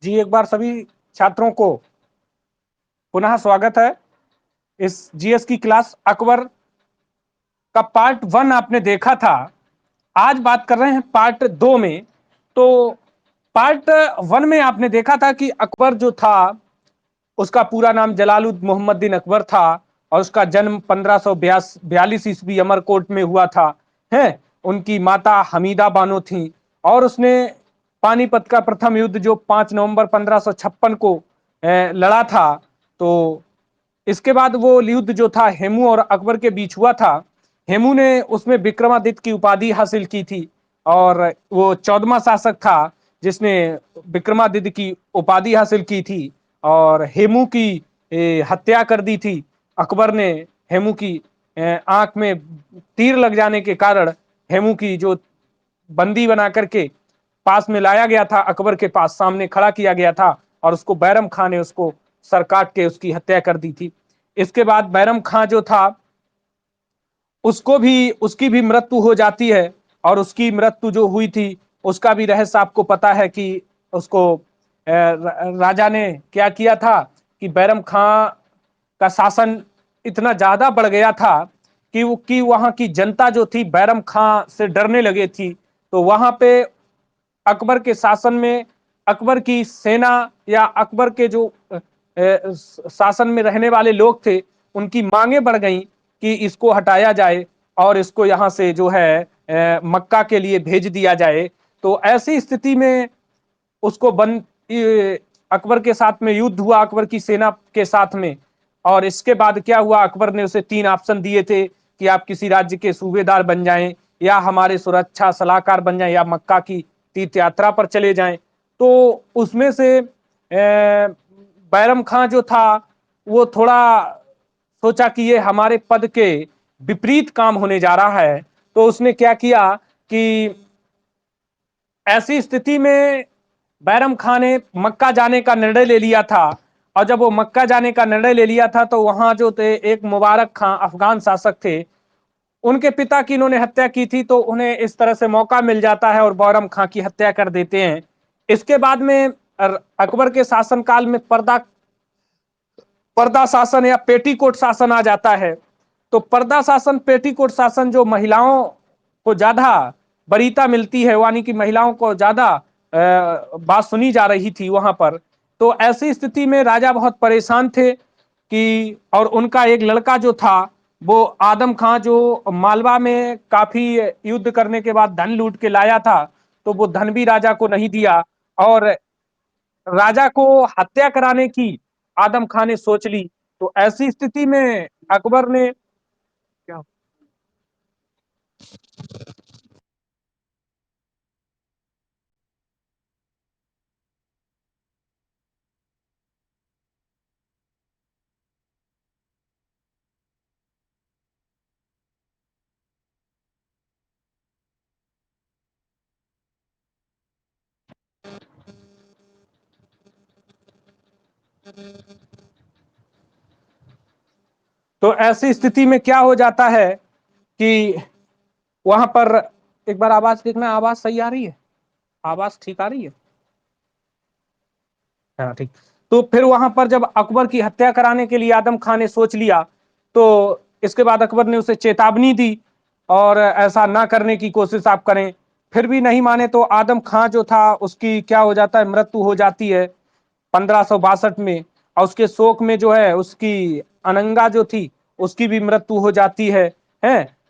जी, एक बार सभी छात्रों को पुनः स्वागत है इस जीएस की क्लास। अकबर का पार्ट 1 आपने देखा था। आज बात कर रहे हैं पार्ट 2 में। तो पार्ट 1 में आपने देखा था कि अकबर जो था, उसका पूरा नाम जलालुद्दीन मोहम्मद बिन अकबर था और उसका जन्म 1542 ईस्वी अमरकोट में हुआ था। है, उनकी माता हमीदा बानो थी और उसने पानीपत का प्रथम युद्ध जो 5 नवंबर 1556 को लड़ा था। तो इसके बाद वो युद्ध जो था हेमू और अकबर के बीच हुआ था। हेमू ने उसमें विक्रमादित्य की उपाधि हासिल की थी और वो 14वां शासक था जिसने विक्रमादित्य की उपाधि हासिल की थी और हेमू की हत्या कर दी थी। अकबर ने हेमू की आंख में तीर लग जाने के कारण हेमू की जो बंदी बना करके पास में लाया गया था, अकबर के पास सामने खड़ा किया गया था और उसको बैरम खां ने उसको सर काट के उसकी हत्या कर दी थी। इसके बाद बैरम खां जो था उसकी भी मृत्यु हो जाती है और उसकी मृत्यु जो हुई थी उसका भी रहस्य आपको पता है कि उसको राजा ने क्या किया था कि बैरम खां का शासन इतना ज्यादा बढ़ गया था कि वहां की जनता जो थी बैरम खां से डरने लगे थी। तो वहां पे अकबर के शासन में अकबर की सेना या अकबर के जो शासन में रहने वाले लोग थे उनकी मांगे बढ़ गई कि इसको हटाया जाए और इसको यहाँ से जो है मक्का के लिए भेज दिया जाए। तो ऐसी स्थिति में उसको अकबर के साथ में युद्ध हुआ, अकबर की सेना के साथ में। और इसके बाद क्या हुआ, अकबर ने उसे 3 ऑप्शन दिए थे कि आप किसी राज्य के सूबेदार बन जाएं या हमारे सुरक्षा सलाहकार बन जाएं या मक्का की तीर्थ यात्रा पर चले जाएं। तो उसमें से बैरम खां जो था वो थोड़ा सोचा कि ये हमारे पद के विपरीत काम होने जा रहा है। तो उसने क्या किया कि ऐसी स्थिति में बैरम खां ने मक्का जाने का निर्णय ले लिया था। और जब वो मक्का जाने का निर्णय ले लिया था तो वहां जो थे एक मुबारक खां अफगान शासक थे, उनके पिता की इन्होंने हत्या की थी। तो उन्हें इस तरह से मौका मिल जाता है और बैरम खां की हत्या कर देते हैं। इसके बाद में अकबर के शासनकाल में पर्दा पर्दा शासन या पेटीकोट शासन आ जाता है। तो पर्दा शासन पेटीकोट शासन जो महिलाओं को ज्यादा वरीयता मिलती है, यानी कि महिलाओं को ज्यादा बात सुनी जा रही थी वहां पर। तो ऐसी स्थिति में राजा बहुत परेशान थे कि और उनका एक लड़का जो था वो आदम खां जो मालवा में काफी युद्ध करने के बाद धन लूट के लाया था, तो वो धन भी राजा को नहीं दिया और राजा को हत्या कराने की आदम खां ने सोच ली। तो ऐसी स्थिति में अकबर ने क्या तो ऐसी स्थिति में क्या हो जाता है कि वहां पर एक बार आवाज देखना, आवाज सही आ रही है, आवाज ठीक आ रही है। हाँ ठीक। तो फिर वहां पर जब अकबर की हत्या कराने के लिए आदम खान ने सोच लिया तो इसके बाद अकबर ने उसे चेतावनी दी और ऐसा ना करने की कोशिश आप करें। फिर भी नहीं माने तो आदम खां जो था उसकी क्या हो जाता है, मृत्यु हो जाती है 1562 में। और उसके शोक में जो है उसकी अनंगा जो थी उसकी भी मृत्यु हो जाती है।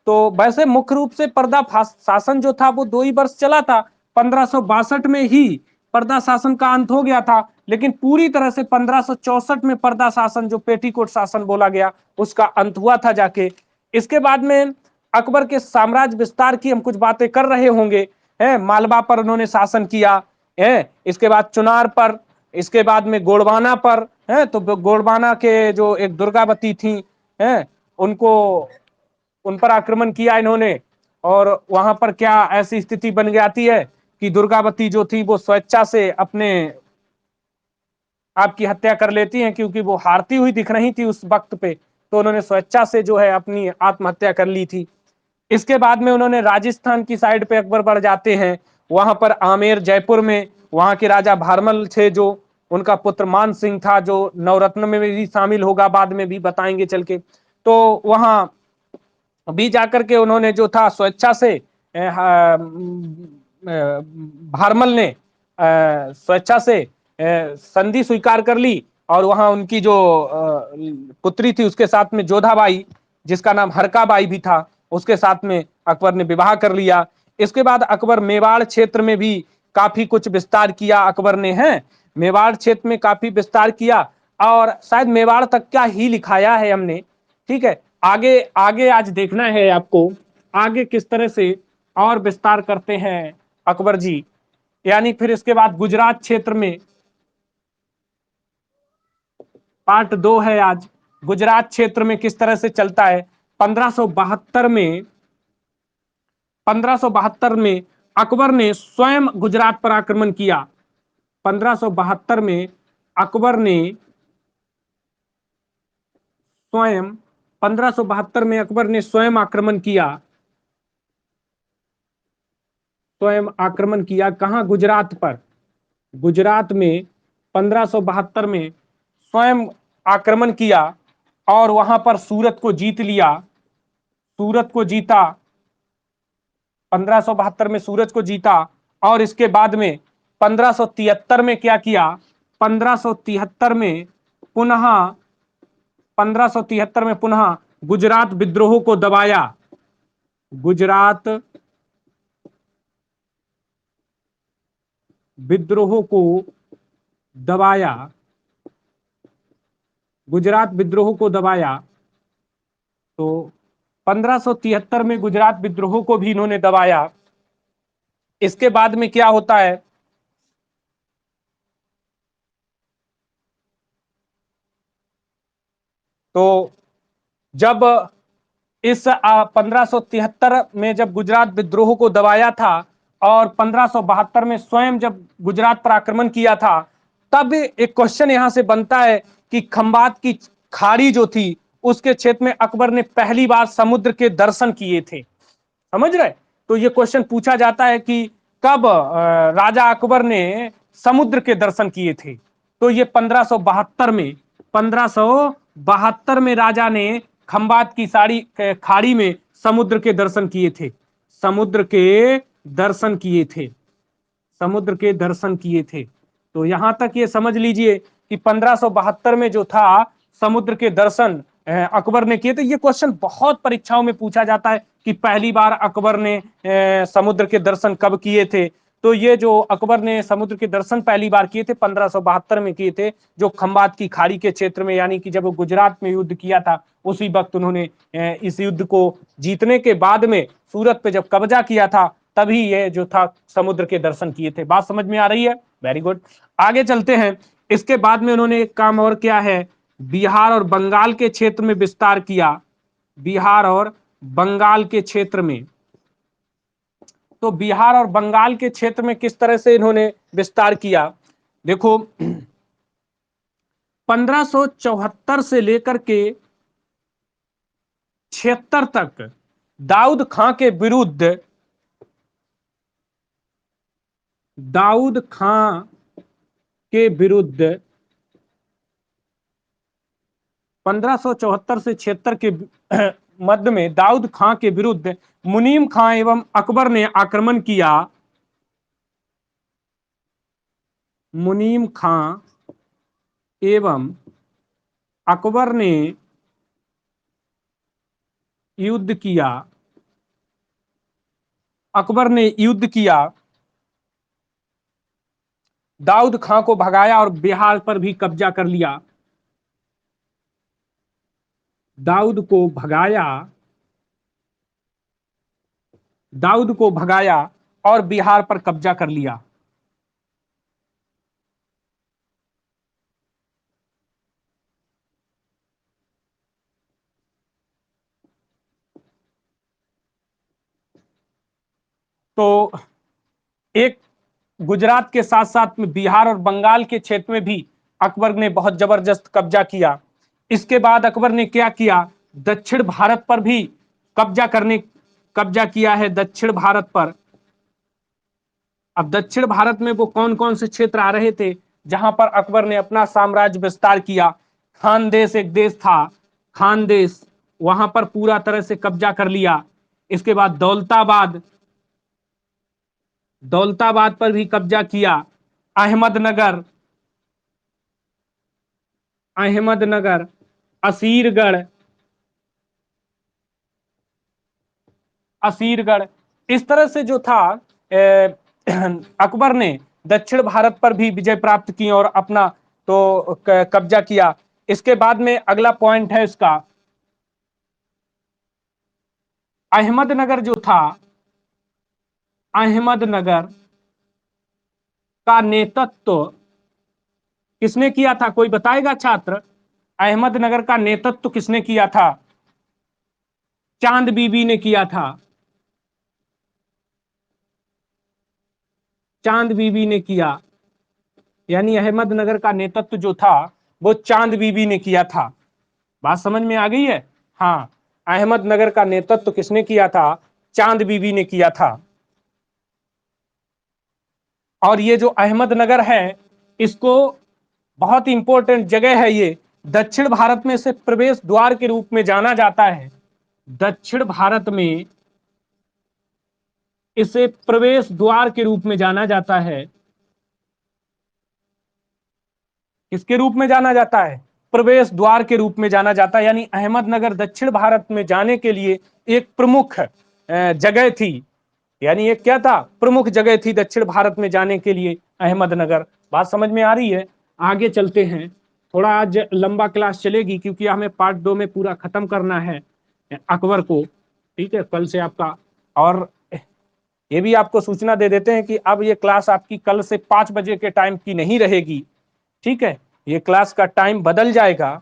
तो वैसे मुख्य रूप से पर्दा शासन जो था वो 2 ही वर्ष चला था। 1562 में ही पर्दा शासन का अंत हो गया था, लेकिन पूरी तरह से 1564 में पर्दा शासन जो पेटीकोट शासन बोला गया उसका अंत हुआ था जाके। इसके बाद में अकबर के साम्राज्य विस्तार की हम कुछ बातें कर रहे होंगे। है, मालवा पर उन्होंने शासन किया है, इसके बाद चुनार पर, इसके बाद में गोड़वाना पर है। तो गोड़वाना के जो एक दुर्गावती थी है, उनको उन पर आक्रमण किया इन्होंने और वहां पर क्या ऐसी स्थिति बन जाती है कि दुर्गावती जो थी वो स्वेच्छा से अपने आपकी हत्या कर लेती हैं, क्योंकि वो हारती हुई दिख रही थी उस वक्त पे। तो उन्होंने स्वेच्छा से जो है अपनी आत्महत्या कर ली थी। इसके बाद में उन्होंने राजस्थान की साइड पे अकबर बढ़ जाते हैं। वहां पर आमेर जयपुर में वहां के राजा भारमल थे जो उनका पुत्र मान सिंह था, जो नवरत्न में भी शामिल होगा, बाद में भी बताएंगे चल के। तो वहां भी जाकर के उन्होंने जो था स्वेच्छा से भारमल ने स्वेच्छा से संधि स्वीकार कर ली, और वहां उनकी जो पुत्री थी उसके साथ में जोधाबाई, जिसका नाम हरकाबाई भी था, उसके साथ में अकबर ने विवाह कर लिया। इसके बाद अकबर मेवाड़ क्षेत्र में भी काफी कुछ विस्तार किया अकबर ने, है मेवाड़ क्षेत्र में काफी विस्तार किया, और शायद मेवाड़ तक क्या ही लिखाया है हमने। ठीक है, आगे आगे आज देखना है आपको, आगे किस तरह से और विस्तार करते हैं अकबर जी। यानी फिर इसके बाद गुजरात क्षेत्र में पार्ट 2 है आज। गुजरात क्षेत्र में किस तरह से चलता है। 1572 में अकबर ने स्वयं गुजरात पर आक्रमण किया। 1572 में अकबर ने स्वयं 1572 में अकबर ने स्वयं आक्रमण किया। स्वयं आक्रमण किया कहां, गुजरात पर। गुजरात में 1572 में स्वयं आक्रमण किया और वहां पर सूरत को जीत लिया। सूरत को जीता, 1572 में सूरत को जीता। और इसके बाद में 1573 में क्या किया, 1573 में पुनः 1573 में पुनः गुजरात विद्रोह को दबाया। गुजरात विद्रोह को दबाया। गुजरात विद्रोह को दबाया। तो 1573 में गुजरात विद्रोह को भी इन्होंने दबाया। इसके बाद में क्या होता है, तो जब इस 1573 में जब गुजरात विद्रोह को दबाया था और 1572 में स्वयं जब गुजरात पर आक्रमण किया था, तब एक क्वेश्चन यहां से बनता है कि खंबात की खाड़ी जो थी उसके क्षेत्र में अकबर ने पहली बार समुद्र के दर्शन किए थे। समझ रहे, तो ये क्वेश्चन पूछा जाता है कि कब राजा अकबर ने समुद्र के दर्शन किए थे। तो ये 1572 में, 1572 में राजा ने खंबात की खाड़ी में समुद्र के दर्शन किए थे। समुद्र के दर्शन किए थे। समुद्र के दर्शन किए थे। तो यहां तक ये समझ लीजिए कि 1572 में जो था समुद्र के दर्शन अकबर ने किए थे। ये क्वेश्चन बहुत परीक्षाओं में पूछा जाता है कि पहली बार अकबर ने समुद्र के दर्शन कब किए थे। तो ये जो अकबर ने समुद्र के दर्शन पहली बार किए थे 1572 में किए थे, जो खंबात की खाड़ी के क्षेत्र में, यानी कि जब वो गुजरात में युद्ध किया था उसी वक्त उन्होंने इस युद्ध को जीतने के बाद में सूरत पे जब कब्जा किया था, तभी ये जो था समुद्र के दर्शन किए थे। बात समझ में आ रही है, वेरी गुड। आगे चलते हैं। इसके बाद में उन्होंने एक काम और किया है, बिहार और बंगाल के क्षेत्र में विस्तार किया। बिहार और बंगाल के क्षेत्र में, तो बिहार और बंगाल के क्षेत्र में किस तरह से इन्होंने विस्तार किया, देखो 1574 से लेकर के 76 तक दाऊद खां के विरुद्ध, दाऊद खां के विरुद्ध 1574 से 76 के मध्य में दाऊद खां के विरुद्ध मुनीम खां एवं अकबर ने आक्रमण किया। मुनीम खां एवं अकबर ने युद्ध किया। अकबर ने युद्ध किया, दाऊद खां को भगाया और बिहार पर भी कब्जा कर लिया। दाऊद को भगाया, दाऊद को भगाया और बिहार पर कब्जा कर लिया। तो एक गुजरात के साथ साथ में बिहार और बंगाल के क्षेत्र में भी अकबर ने बहुत जबरदस्त कब्जा किया। इसके बाद अकबर ने क्या किया, दक्षिण भारत पर भी कब्जा किया है, दक्षिण भारत पर। अब दक्षिण भारत में वो कौन कौन से क्षेत्र आ रहे थे, जहां पर अकबर ने अपना साम्राज्य विस्तार किया। खानदेश एक देश था, खानदेश, वहां पर पूरा तरह से कब्जा कर लिया। इसके बाद दौलताबाद, दौलताबाद पर भी कब्जा किया। अहमदनगर, अहमदनगर, असीरगढ़, असीरगढ़, इस तरह से जो था अकबर ने दक्षिण भारत पर भी विजय प्राप्त की और अपना तो कब्जा किया। इसके बाद में अगला पॉइंट है इसका, अहमदनगर जो था, अहमदनगर का नेतृत्व किसने किया था, कोई बताएगा छात्र? अहमदनगर का नेतृत्व किसने किया था? चांद बीबी ने किया था, चांद बीबी ने किया। यानी अहमदनगर का नेतृत्व जो था वो चांद बीबी ने किया था। बात समझ में आ गई है? हाँ, अहमदनगर का नेतृत्व किसने किया था? चांद बीबी ने किया था। और ये जो अहमदनगर है, इसको बहुत इंपॉर्टेंट जगह है ये, दक्षिण भारत में इसे प्रवेश द्वार के रूप में जाना जाता है। दक्षिण भारत में इसे प्रवेश द्वार के रूप में जाना जाता है। किसके रूप में जाना जाता है? प्रवेश द्वार के रूप में जाना जाता है। यानी अहमदनगर दक्षिण भारत में जाने के लिए एक प्रमुख जगह थी। यानी एक क्या था? प्रमुख जगह थी दक्षिण भारत में जाने के लिए अहमदनगर। बात समझ में आ रही है? आगे चलते हैं, थोड़ा आज लंबा क्लास चलेगी क्योंकि हमें पार्ट 2 में पूरा खत्म करना है अकबर को। ठीक है, कल से आपका, और ये भी आपको सूचना दे देते हैं कि अब ये क्लास आपकी कल से 5 बजे के टाइम की नहीं रहेगी। ठीक है, ये क्लास का टाइम बदल जाएगा।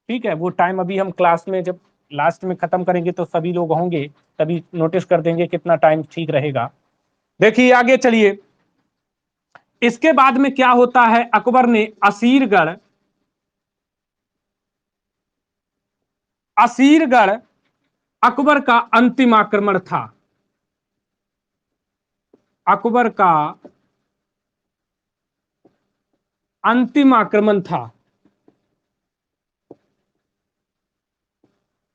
ठीक है, वो टाइम अभी हम क्लास में जब लास्ट में खत्म करेंगे तो सभी लोग होंगे, तभी नोटिस कर देंगे कितना टाइम ठीक रहेगा। देखिए आगे चलिए, इसके बाद में क्या होता है, अकबर ने असीरगढ़, असीरगढ़ अकबर का अंतिम आक्रमण था। अकबर का अंतिम आक्रमण था।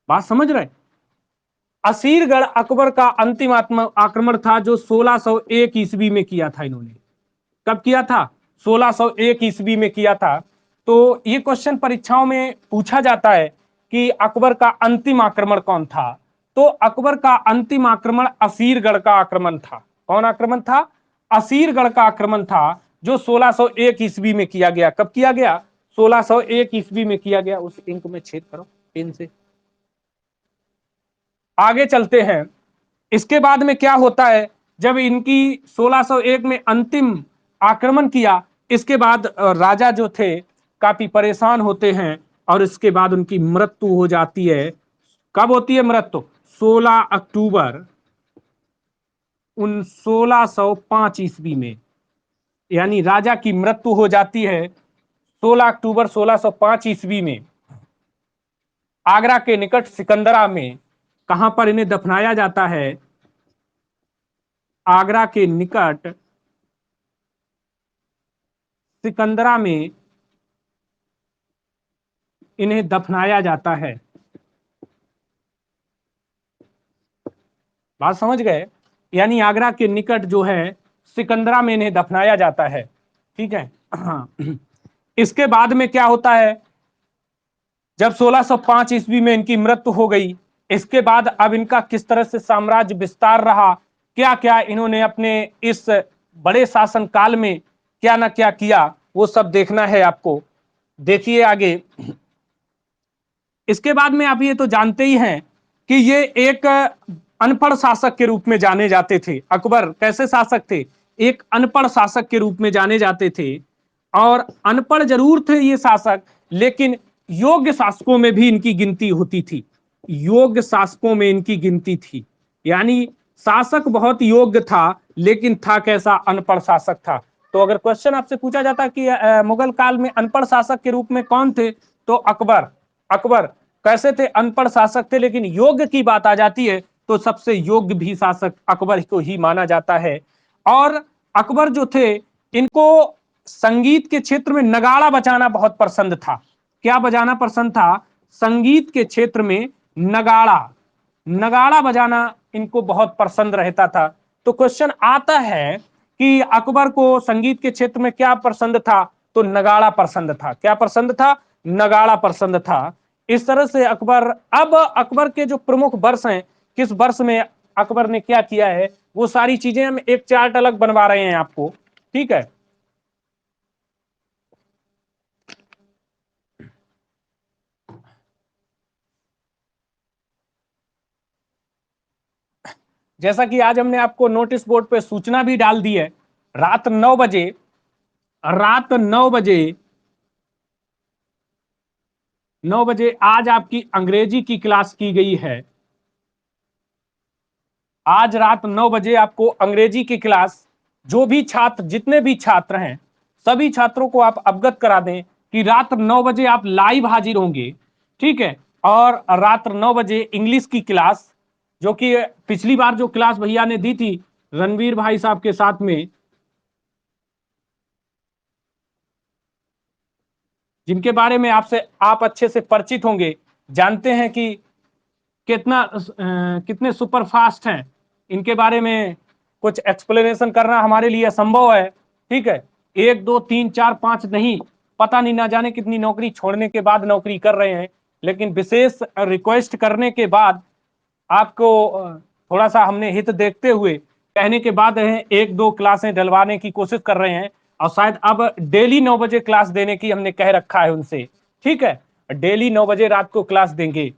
बात समझ रहे? असीरगढ़ अकबर का अंतिम आक्रमण था जो 1601 ईस्वी में किया था इन्होंने। कब किया था? 1601 ईस्वी में किया था। तो ये क्वेश्चन परीक्षाओं में पूछा जाता है कि अकबर का अंतिम आक्रमण कौन था? तो अकबर का अंतिम आक्रमण असीरगढ़ का आक्रमण था। कौन आक्रमण था? असीरगढ़ का आक्रमण था, जो 1601 ईस्वी में किया गया। कब किया गया? 1601 ईस्वी में किया गया। उस इंक में छेद करो पेन से। आगे चलते हैं, इसके बाद में क्या होता है, जब इनकी 1601 में अंतिम आक्रमण किया, इसके बाद राजा जो थे काफी परेशान होते हैं और इसके बाद उनकी मृत्यु हो जाती है। कब होती है मृत्यु? 16 अक्टूबर 1605 ईस्वी में। यानी राजा की मृत्यु हो जाती है 16 अक्टूबर 1605 ईस्वी में, आगरा के निकट सिकंदरा में। कहां पर इन्हें दफनाया जाता है? आगरा के निकट सिकंदरा में इन्हें दफनाया जाता है। बात समझ गए? यानी आगरा के निकट जो है सिकंदरा में इन्हें दफनाया जाता है। ठीक है, हाँ। इसके बाद में क्या होता है, जब 1605 ईस्वी में इनकी मृत्यु हो गई, इसके बाद अब इनका किस तरह से साम्राज्य विस्तार रहा, क्या क्या इन्होंने अपने इस बड़े शासन काल में क्या ना क्या किया, वो सब देखना है आपको। देखिए आगे, इसके बाद में आप ये तो जानते ही हैं कि ये एक अनपढ़ शासक के रूप में जाने जाते थे। अकबर कैसे शासक थे? एक अनपढ़ शासक के रूप में जाने जाते थे। और अनपढ़ जरूर थे ये शासक, लेकिन योग्य शासकों में भी इनकी गिनती होती थी। योग्य शासकों में इनकी गिनती थी। यानी शासक बहुत योग्य था, लेकिन था कैसा? अनपढ़ शासक था। तो अगर क्वेश्चन आपसे पूछा जाता कि मुगल काल में अनपढ़ शासक के रूप में कौन थे, तो अकबर। अकबर कैसे थे? अनपढ़ शासक थे, लेकिन योग्य की बात आ जाती है तो सबसे योग्य भी शासक अकबर को ही माना जाता है। और अकबर जो थे, इनको संगीत के क्षेत्र में नगाड़ा बजाना बहुत पसंद था। क्या बजाना पसंद था? संगीत के क्षेत्र में नगाड़ा, नगाड़ा बजाना इनको बहुत पसंद रहता था। तो क्वेश्चन आता है कि अकबर को संगीत के क्षेत्र में क्या पसंद था? तो नगाड़ा पसंद था। क्या पसंद था? नगाड़ा पसंद था। इस तरह से अब अकबर के जो प्रमुख वर्ष हैं, किस वर्ष में अकबर ने क्या किया है, वो सारी चीजें हम एक चार्ट अलग बनवा रहे हैं आपको, ठीक है। जैसा कि आज हमने आपको नोटिस बोर्ड पे सूचना भी डाल दी है, रात 9 बजे, रात 9 बजे, 9 बजे आज आपकी अंग्रेजी की क्लास की गई है। आज रात 9 बजे आपको अंग्रेजी की क्लास, जो भी छात्र, जितने भी छात्र हैं, सभी छात्रों को आप अवगत करा दें कि रात 9 बजे आप लाइव हाजिर होंगे, ठीक है। और रात 9 बजे इंग्लिश की क्लास, जो कि पिछली बार जो क्लास भैया ने दी थी रणवीर भाई साहब के साथ में, जिनके बारे में आप अच्छे से परिचित होंगे, जानते हैं कि कितने सुपर फास्ट हैं, इनके बारे में कुछ एक्सप्लेनेशन करना हमारे लिए असंभव है, ठीक है। 1 2 3 4 5 नहीं, पता नहीं, ना जाने कितनी नौकरी छोड़ने के बाद नौकरी कर रहे हैं, लेकिन विशेष रिक्वेस्ट करने के बाद आपको थोड़ा सा हमने हित देखते हुए कहने के बाद 1 2 क्लासें डलवाने की कोशिश कर रहे हैं, और शायद अब डेली 9 बजे क्लास देने की हमने कह रखा है उनसे, ठीक है। डेली 9 बजे रात को क्लास देंगे,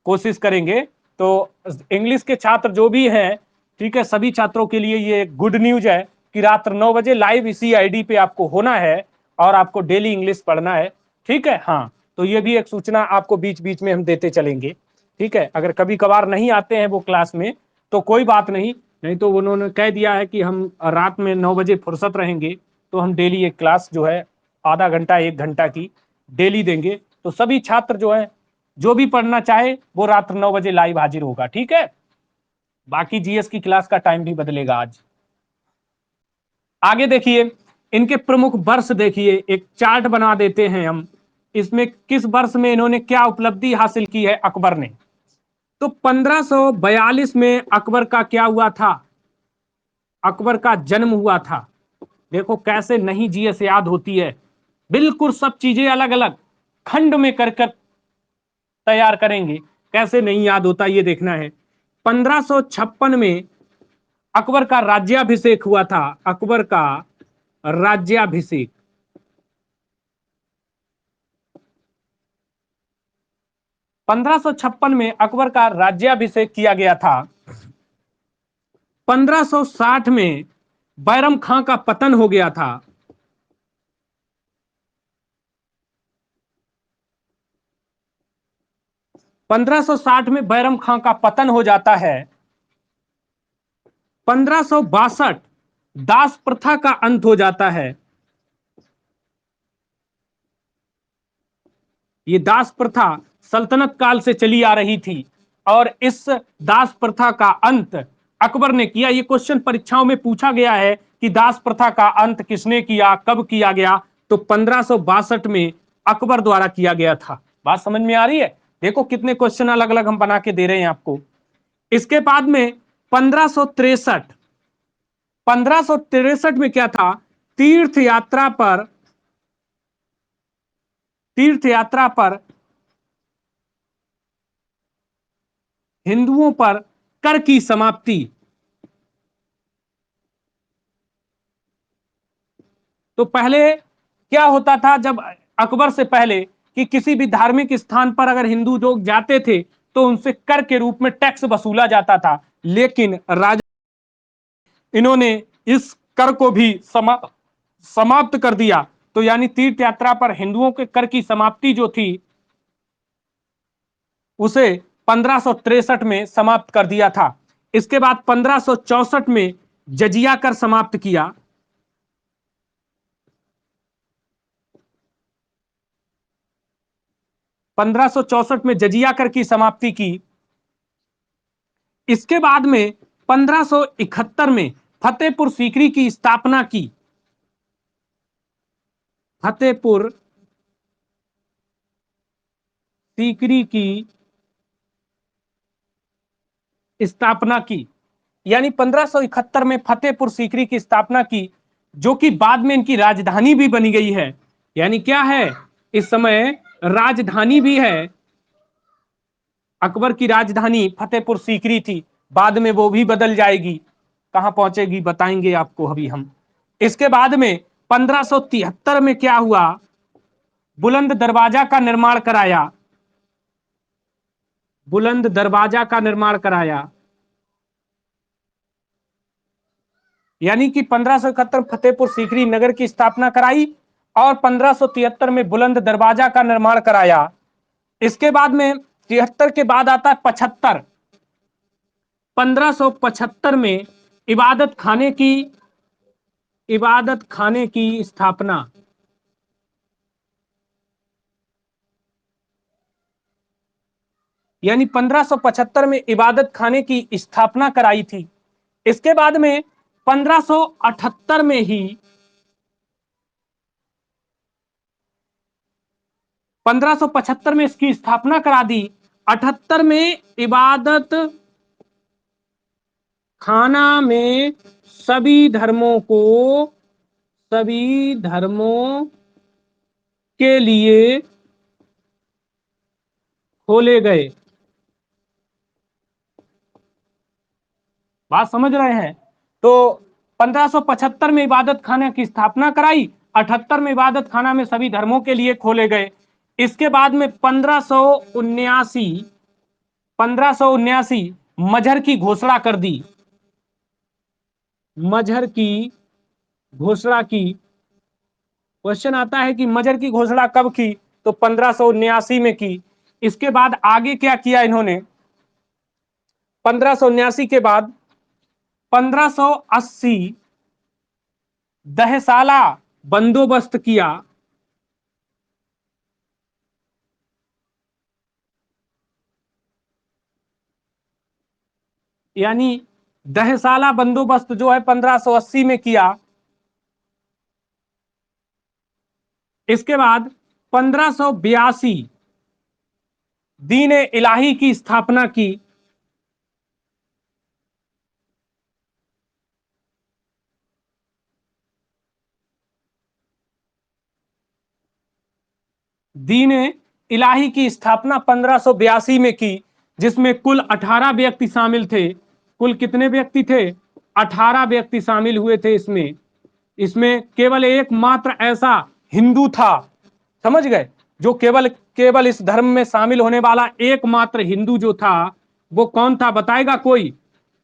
कोशिश करेंगे। तो इंग्लिश के छात्र जो भी हैं, ठीक है, सभी छात्रों के लिए ये गुड न्यूज है कि रात 9 बजे लाइव इसी आईडी पे आपको होना है और आपको डेली इंग्लिश पढ़ना है, ठीक है। हाँ, तो ये भी एक सूचना आपको बीच बीच में हम देते चलेंगे, ठीक है। अगर कभी कभार नहीं आते हैं वो क्लास में तो कोई बात नहीं, नहीं तो उन्होंने कह दिया है कि हम रात में 9 बजे फुर्सत रहेंगे, तो हम डेली एक क्लास जो है आधा घंटा 1 घंटा की डेली देंगे। तो सभी छात्र जो है, जो भी पढ़ना चाहे वो रात 9 बजे लाइव हाजिर होगा, ठीक है। बाकी जीएस की क्लास का टाइम भी बदलेगा आज। आगे देखिए, इनके प्रमुख वर्ष देखिए, एक चार्ट बना देते हैं हम, इसमें किस वर्ष में इन्होंने क्या उपलब्धि हासिल की है अकबर ने। तो 1542 में अकबर का क्या हुआ था? अकबर का जन्म हुआ था। देखो कैसे नहीं जीएस याद होती है, बिल्कुल सब चीजें अलग अलग खंड में कर कर तैयार करेंगे, कैसे नहीं याद होता ये देखना है। 1556 में अकबर का राज्याभिषेक हुआ था। अकबर का राज्याभिषेक 1556 में अकबर का राज्याभिषेक किया गया था। 1560 में बैरम खां का पतन हो गया था। 1560 में बैरम खां का पतन हो जाता है। 1562 दास प्रथा का अंत हो जाता है। ये दास प्रथा सल्तनत काल से चली आ रही थी और इस दास प्रथा का अंत अकबर ने किया। ये क्वेश्चन परीक्षाओं में पूछा गया है कि दास प्रथा का अंत किसने किया, कब किया गया? तो 1562 में अकबर द्वारा किया गया था। बात समझ में आ रही है? देखो कितने क्वेश्चन अलग अलग हम बना के दे रहे हैं आपको। इसके बाद में 1563, 1563 में क्या था? तीर्थ यात्रा पर, तीर्थ यात्रा पर हिंदुओं पर कर की समाप्ति। तो पहले क्या होता था, जब अकबर से पहले, कि किसी भी धार्मिक स्थान पर अगर हिंदू लोग जाते थे तो उनसे कर के रूप में टैक्स वसूला जाता था, लेकिन राजा इन्होंने इस कर को भी समाप्त कर दिया। तो यानी तीर्थ यात्रा पर हिंदुओं के कर की समाप्ति जो थी उसे 1563 में समाप्त कर दिया था। इसके बाद 1564 में जजिया कर समाप्त किया। 1564 में जजिया कर की समाप्ति की। इसके बाद में 1571 में फतेहपुर सीकरी की स्थापना की। फतेहपुर सीकरी की स्थापना की। यानी 1571 में फतेहपुर सीकरी की स्थापना की, जो कि बाद में इनकी राजधानी भी बनी गई है। यानी क्या है, इस समय राजधानी भी है। अकबर की राजधानी फतेहपुर सीकरी थी, बाद में वो भी बदल जाएगी, कहां पहुंचेगी बताएंगे आपको अभी हम। इसके बाद में 1573 में क्या हुआ, बुलंद दरवाजा का निर्माण कराया। बुलंद दरवाजा का निर्माण कराया। यानी कि 1571 फतेहपुर सीकरी नगर की स्थापना कराई और 1573 में बुलंद दरवाजा का निर्माण कराया। इसके बाद में 73 के बाद आता है 75। 1575 में इबादत खाने की स्थापना। यानी 1575 में इबादत खाने की स्थापना कराई थी। इसके बाद में 1578 में ही 1575 में इसकी स्थापना करा दी। 78 में इबादत खाना में सभी धर्मों के लिए खोले गए। बात समझ रहे हैं? तो 1575 में इबादत खाना की स्थापना कराई, 78 में इबादत खाना में सभी धर्मों के लिए खोले गए। इसके बाद में 1579 मजहर की घोषणा कर दी। मजहर की घोषणा की। क्वेश्चन आता है कि मजहर की घोषणा कब की, तो 1579 में की। इसके बाद आगे क्या किया इन्होंने, 1579 के बाद 1580 दहसाला बंदोबस्त किया। यानी दहसाला बंदोबस्त जो है 1580 में किया। इसके बाद 1582 दीन इलाही की स्थापना की। दीन इलाही की स्थापना 1582 में की, जिसमें कुल 18 व्यक्ति शामिल थे। कुल कितने व्यक्ति थे? 18 व्यक्ति शामिल हुए थे इसमें। इसमें केवल एकमात्र ऐसा हिंदू था, समझ गए, जो केवल इस धर्म में शामिल होने वाला एकमात्र हिंदू जो था, वो कौन था बताएगा कोई?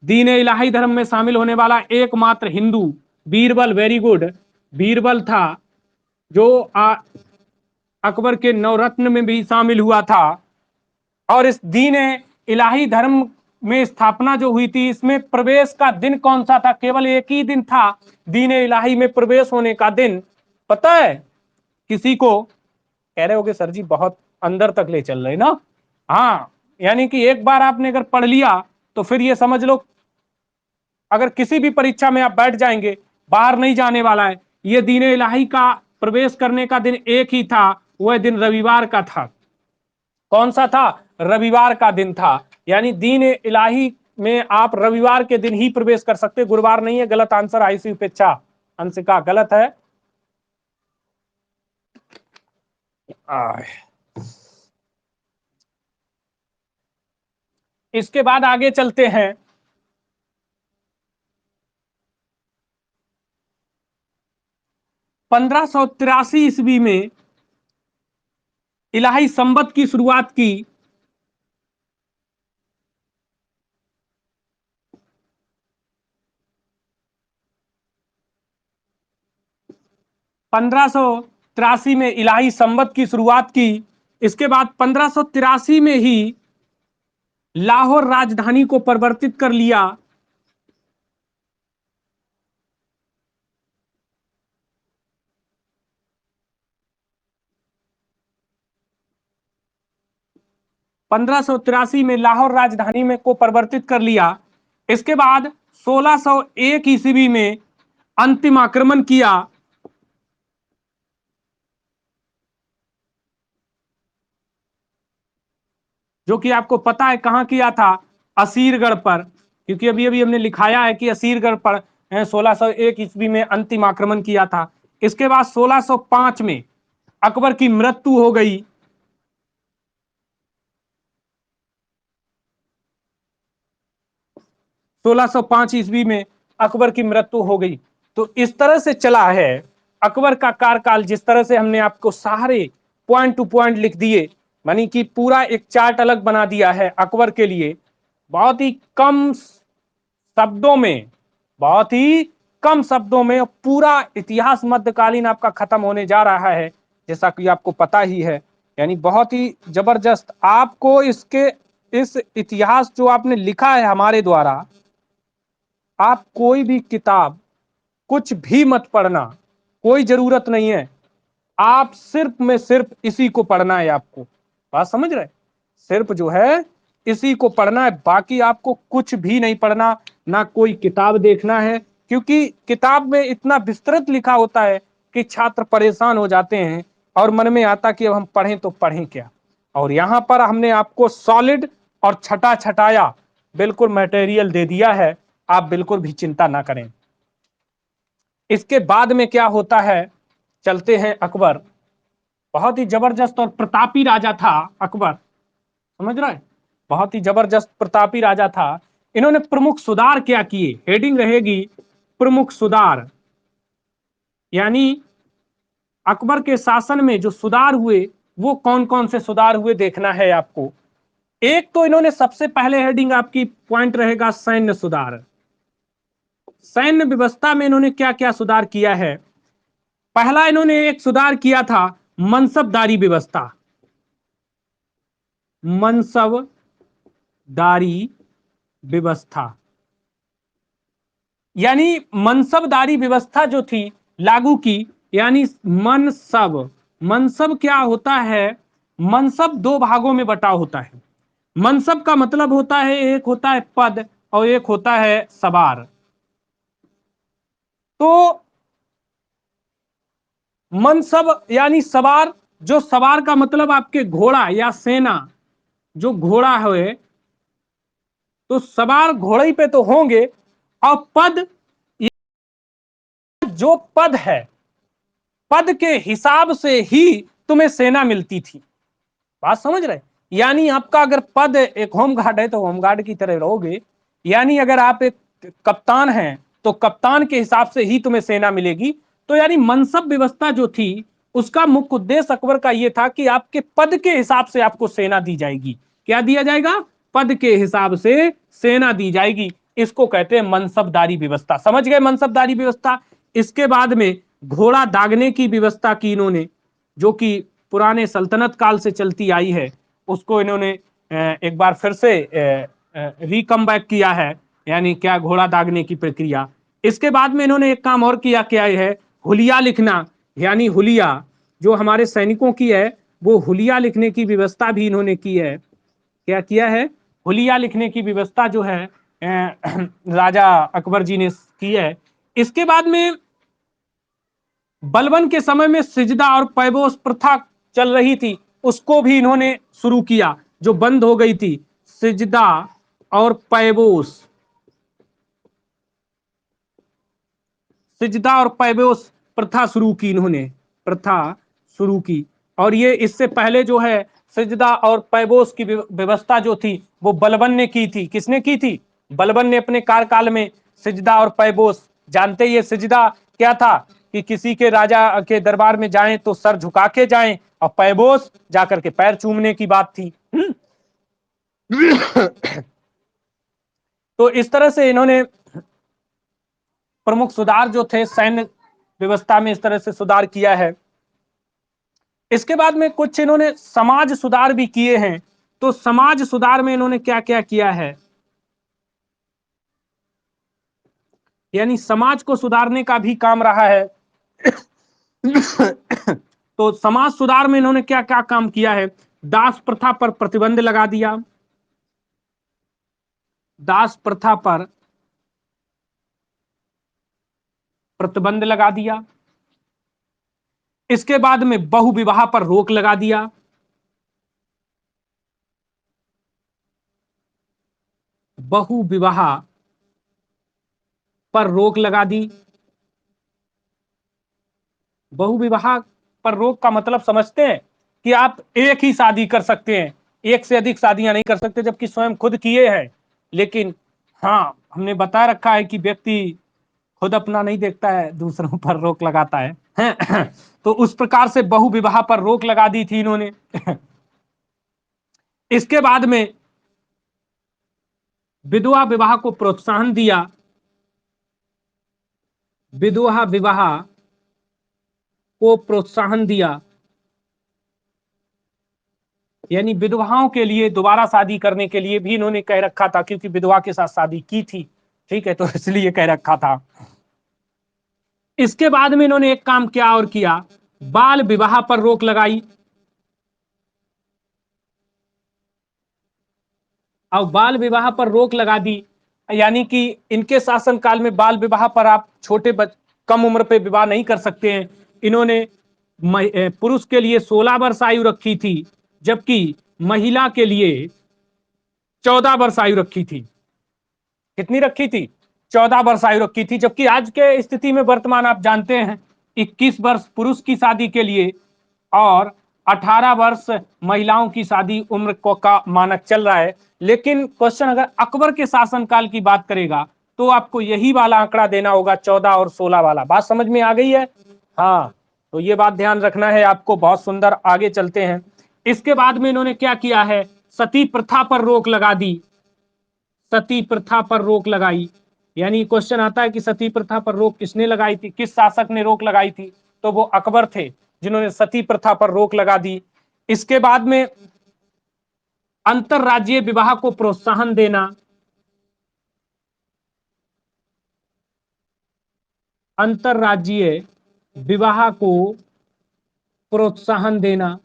दीन इलाही धर्म में शामिल होने वाला एकमात्र हिंदू बीरबल, वेरी गुड, बीरबल था, जो अकबर के नवरत्न में भी शामिल हुआ था। और इस दीन इलाही धर्म में स्थापना जो हुई थी, इसमें प्रवेश का दिन कौन सा था? केवल एक ही दिन था दीन इलाही में प्रवेश होने का दिन, पता है किसी को? कह रहे होगे सर जी बहुत अंदर तक ले चल रहे ना। हाँ, यानी कि एक बार आपने अगर पढ़ लिया तो फिर ये समझ लो, अगर किसी भी परीक्षा में आप बैठ जाएंगे, बाहर नहीं जाने वाला है। ये दीन इलाही का प्रवेश करने का दिन एक ही था, वह दिन रविवार का था। कौन सा था? रविवार का दिन था। यानी दीन इलाही में आप रविवार के दिन ही प्रवेश कर सकते, गुरुवार नहीं है। गलत आंसर, आईसी उपेक्षा, अंशिका गलत है। इसके बाद आगे चलते हैं। 1583 ईस्वी में इलाही संबत की शुरुआत की। 1583 में इलाही संबत की शुरुआत की। इसके बाद 1583 में ही लाहौर राजधानी को परिवर्तित कर लिया। पंद्रह सौ तिरासी में लाहौर राजधानी में को परिवर्तित कर लिया। इसके बाद 1601 ईस्वी में अंतिम आक्रमण किया। जो कि आपको पता है कहाँ किया था, असीरगढ़ पर, क्योंकि अभी अभी हमने लिखाया है कि असीरगढ़ पर 1601 ईस्वी में अंतिम आक्रमण किया था। इसके बाद 1605 में अकबर की मृत्यु हो गई। 1605 ईस्वी में अकबर की मृत्यु हो गई। तो इस तरह से चला है अकबर का कार्यकाल, जिस तरह से हमने आपको सारे पॉइंट टू पॉइंट लिख दिए, मानी कि पूरा एक चार्ट अलग बना दिया है अकबर के लिए। बहुत ही कम शब्दों में, बहुत ही कम शब्दों में पूरा इतिहास मध्यकालीन आपका खत्म होने जा रहा है, जैसा कि आपको पता ही है। यानी बहुत ही जबरदस्त आपको इसके इस इतिहास जो आपने लिखा है हमारे द्वारा, आप कोई भी किताब कुछ भी मत पढ़ना, कोई जरूरत नहीं है। आप सिर्फ में सिर्फ इसी को पढ़ना है आपको। बात समझ रहे? सिर्फ जो है इसी को पढ़ना है, बाकी आपको कुछ भी नहीं पढ़ना, ना कोई किताब देखना है, क्योंकि किताब में इतना विस्तृत लिखा होता है कि छात्र परेशान हो जाते हैं और मन में आता कि अब हम पढ़ें तो पढ़ें क्या। और यहां पर हमने आपको सॉलिड और छटा छटाया बिल्कुल मटेरियल दे दिया है, आप बिल्कुल भी चिंता ना करें। इसके बाद में क्या होता है, चलते हैं अकबर। बहुत ही जबरदस्त और प्रतापी राजा था अकबर, समझ रहे हैं? बहुत ही जबरदस्त प्रतापी राजा था। इन्होंने प्रमुख सुधार क्या किए, हेडिंग रहेगी प्रमुख सुधार। यानी अकबर के शासन में जो सुधार हुए वो कौन कौन से सुधार हुए देखना है आपको। एक तो इन्होंने सबसे पहले हेडिंग आपकी पॉइंट रहेगा सैन्य सुधार। सैन्य व्यवस्था में इन्होंने क्या क्या सुधार किया है। पहला इन्होंने एक सुधार किया था मनसबदारी व्यवस्था। मनसबदारी व्यवस्था यानी मनसबदारी व्यवस्था जो थी लागू की। यानी मनसब, मनसब क्या होता है, मनसब दो भागों में बटा होता है। मनसब का मतलब होता है, एक होता है पद और एक होता है सवार। तो मनसब यानी सवार, जो सवार का मतलब आपके घोड़ा या सेना, जो घोड़ा है तो सवार घोड़े पे तो होंगे। और पद, जो पद है, पद के हिसाब से ही तुम्हें सेना मिलती थी। बात समझ रहे? यानी आपका अगर पद एक होमगार्ड है तो होमगार्ड की तरह रहोगे। यानी अगर आप एक कप्तान हैं तो कप्तान के हिसाब से ही तुम्हें सेना मिलेगी। तो यानी मनसब व्यवस्था जो थी उसका मुख्य उद्देश्य अकबर का यह था कि आपके पद के हिसाब से आपको सेना दी जाएगी। क्या दिया जाएगा? पद के हिसाब से सेना दी जाएगी। इसको कहते हैं मनसबदारी व्यवस्था। समझ गए मनसबदारी व्यवस्था? इसके बाद में घोड़ा दागने की व्यवस्था की इन्होंने, जो कि पुराने सल्तनत काल से चलती आई है, उसको इन्होंने एक बार फिर से रिकम बैक किया है। यानी क्या, घोड़ा दागने की प्रक्रिया। इसके बाद में इन्होंने एक काम और किया, क्या है, हुलिया लिखना। यानी हुलिया जो हमारे सैनिकों की है, वो हुलिया लिखने की व्यवस्था भी इन्होंने की है। क्या किया है? हुलिया लिखने की व्यवस्था जो है राजा अकबर जी ने की है। इसके बाद में बलबन के समय में सिजदा और पैबोस प्रथा चल रही थी, उसको भी इन्होंने शुरू किया, जो बंद हो गई थी। सिजदा और पैबोस, सिजदा और पैबोस प्रथा शुरू की इन्होंने, प्रथा शुरू की। और ये इससे पहले जो है सिजदा और पैबोस की व्यवस्था जो थी वो बलबन ने की थी। किसने की थी? बलबन ने अपने कार्यकाल में सिजदा और पैबोस। जानते ही, ये सिजदा क्या था कि किसी के राजा के दरबार में जाएं तो सर झुका के जाएं, और पैबोस जाकर के पैर चूमने की बात थी। तो इस तरह से इन्होंने प्रमुख सुधार जो थे सैन्य व्यवस्था में, इस तरह से सुधार किया है। इसके बाद में कुछ इन्होंने समाज सुधार भी किए हैं। तो समाज सुधार में इन्होंने क्या क्या किया है, यानी समाज को सुधारने का भी काम रहा है। तो समाज सुधार में इन्होंने क्या क्या काम किया है। दास प्रथा पर प्रतिबंध लगा दिया, दास प्रथा पर प्रतिबंध लगा दिया। इसके बाद में बहु विवाह पर रोक लगा दिया। बहु विवाह पर रोक लगा दी। बहु विवाह पर रोक का मतलब समझते हैं कि आप एक ही शादी कर सकते हैं, एक से अधिक शादियां नहीं कर सकते, जबकि स्वयं खुद किए हैं। लेकिन हाँ, हमने बता रखा है कि व्यक्ति खुद अपना नहीं देखता है, दूसरों पर रोक लगाता है। तो उस प्रकार से बहु विवाह पर रोक लगा दी थी इन्होंने। इसके बाद में विधवा विवाह को प्रोत्साहन दिया। विधवा विवाह को प्रोत्साहन दिया, यानी विधवाओं के लिए दोबारा शादी करने के लिए भी इन्होंने कह रखा था, क्योंकि विधवा के साथ शादी की थी, ठीक है, तो इसलिए कह रखा था। इसके बाद में इन्होंने एक काम क्या और किया, बाल विवाह पर रोक लगाई। अब बाल विवाह पर रोक लगा दी, यानी कि इनके शासनकाल में बाल विवाह पर आप कम उम्र पे विवाह नहीं कर सकते हैं। इन्होंने पुरुष के लिए 16 वर्ष आयु रखी थी, जबकि महिला के लिए 14 वर्ष आयु रखी थी। कितनी रखी थी? 14 वर्ष आयु रखी थी। जबकि आज के स्थिति में वर्तमान आप जानते हैं 21 वर्ष पुरुष की शादी के लिए और 18 वर्ष महिलाओं की शादी उम्र को का मानक चल रहा है। लेकिन क्वेश्चन अगर अकबर के शासनकाल की बात करेगा तो आपको यही वाला आंकड़ा देना होगा, 14 और 16 वाला। बात समझ में आ गई है? हाँ, तो ये बात ध्यान रखना है आपको। बहुत सुंदर, आगे चलते हैं। इसके बाद में इन्होंने क्या किया है, सती प्रथा पर रोक लगा दी। सती प्रथा पर रोक लगाई, यानी क्वेश्चन आता है कि सती प्रथा पर रोक किसने लगाई थी, किस शासक ने रोक लगाई थी? तो वो अकबर थे, जिन्होंने सती प्रथा पर रोक लगा दी। इसके बाद में अंतरराज्यीय विवाह को प्रोत्साहन देना। अंतरराज्यीय विवाह को प्रोत्साहन देना,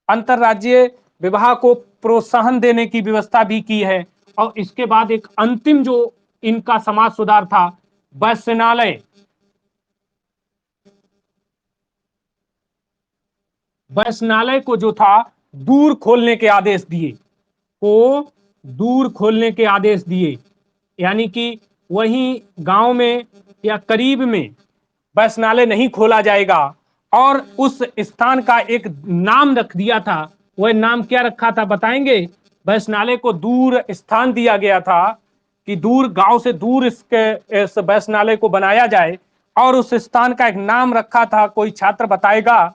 अंतरराज्यीय विवाह को प्रोत्साहन देने की व्यवस्था भी की है। और इसके बाद एक अंतिम जो इनका समाज सुधार था, वैश्यनालय। वैश्यनालय को जो था दूर खोलने के आदेश दिए, को दूर खोलने के आदेश दिए, यानी कि वहीं गांव में या करीब में वैश्यनालय नहीं खोला जाएगा। और उस स्थान का एक नाम रख दिया था। वह नाम क्या रखा था बताएंगे? वैश्यनालय को दूर स्थान दिया गया था कि दूर, गांव से दूर इस वैश्यनालय को बनाया जाए। और उस स्थान का एक नाम रखा था, कोई छात्र बताएगा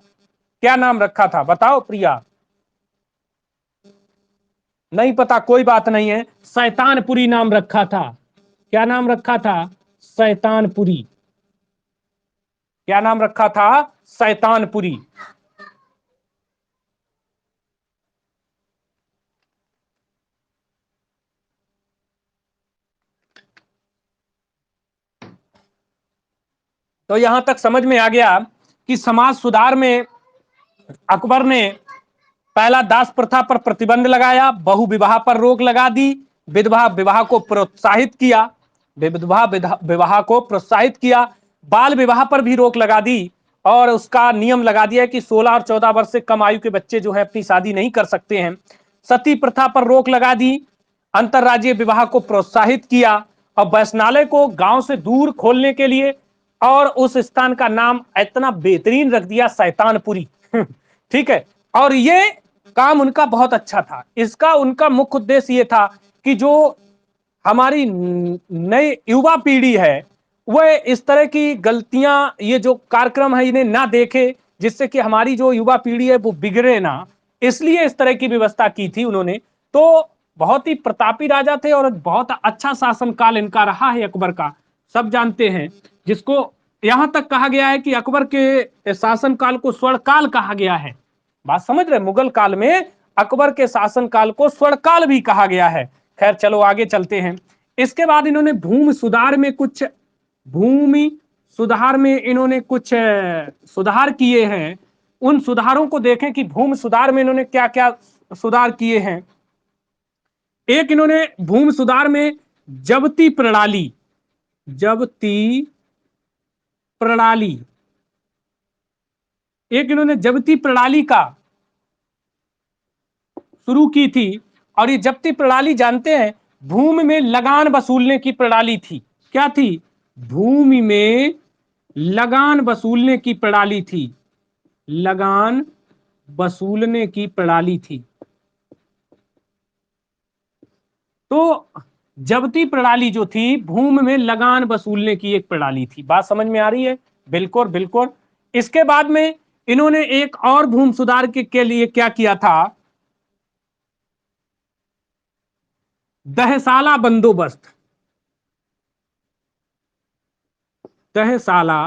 क्या नाम रखा था? बताओ प्रिया। नहीं पता, कोई बात नहीं है, शैतानपुरी नाम रखा था। क्या नाम रखा था? शैतानपुरी। क्या नाम रखा था? शैतानपुरी। तो यहां तक समझ में आ गया कि समाज सुधार में अकबर ने पहला दास प्रथा पर प्रतिबंध लगाया, बहु विवाह पर रोक लगा दी, विधवा विवाह को प्रोत्साहित किया, विधवा विवाह को प्रोत्साहित किया, बाल विवाह पर भी रोक लगा दी। और उसका नियम लगा दिया कि 16 और 14 वर्ष से कम आयु के बच्चे जो है अपनी शादी नहीं कर सकते हैं। सती प्रथा पर रोक लगा दी, अंतरराज्यीय विवाह को प्रोत्साहित किया और वैश्यनालय को गांव से दूर खोलने के लिए और उस स्थान का नाम इतना बेहतरीन रख दिया, शैतानपुरी। ठीक है। और ये काम उनका बहुत अच्छा था। इसका उनका मुख्य उद्देश्य ये था कि जो हमारी नई युवा पीढ़ी है वह इस तरह की गलतियां, ये जो कार्यक्रम है इन्हें ना देखे, जिससे कि हमारी जो युवा पीढ़ी है वो बिगड़े ना, इसलिए इस तरह की व्यवस्था की थी उन्होंने। तो बहुत ही प्रतापी राजा थे और बहुत अच्छा शासनकाल इनका रहा है अकबर का, सब जानते हैं। जिसको यहां तक कहा गया है कि अकबर के शासनकाल को स्वर्णकाल कहा गया है। बात समझ रहे? मुगल काल में अकबर के शासनकाल को स्वर्णकाल भी कहा गया है। खैर चलो आगे चलते हैं। इसके बाद इन्होंने भूमि सुधार में इन्होंने कुछ सुधार किए हैं। उन सुधारों को देखें कि भूमि सुधार में इन्होंने क्या क्या सुधार किए हैं। एक इन्होंने भूमि सुधार में जब्ती प्रणाली, जब्ती प्रणाली, एक इन्होंने जब्ती प्रणाली का शुरू की थी। और ये जब्ती प्रणाली जानते हैं, भूमि में लगान वसूलने की प्रणाली थी। क्या थी? भूमि में लगान वसूलने की प्रणाली थी। लगान वसूलने की प्रणाली थी। तो जब्ती प्रणाली जो थी, भूमि में लगान वसूलने की एक प्रणाली थी। बात समझ में आ रही है? बिल्कुल बिल्कुल। इसके बाद में इन्होंने एक और भूमि सुधार के लिए क्या किया था? दहसाला बंदोबस्त। दहसाला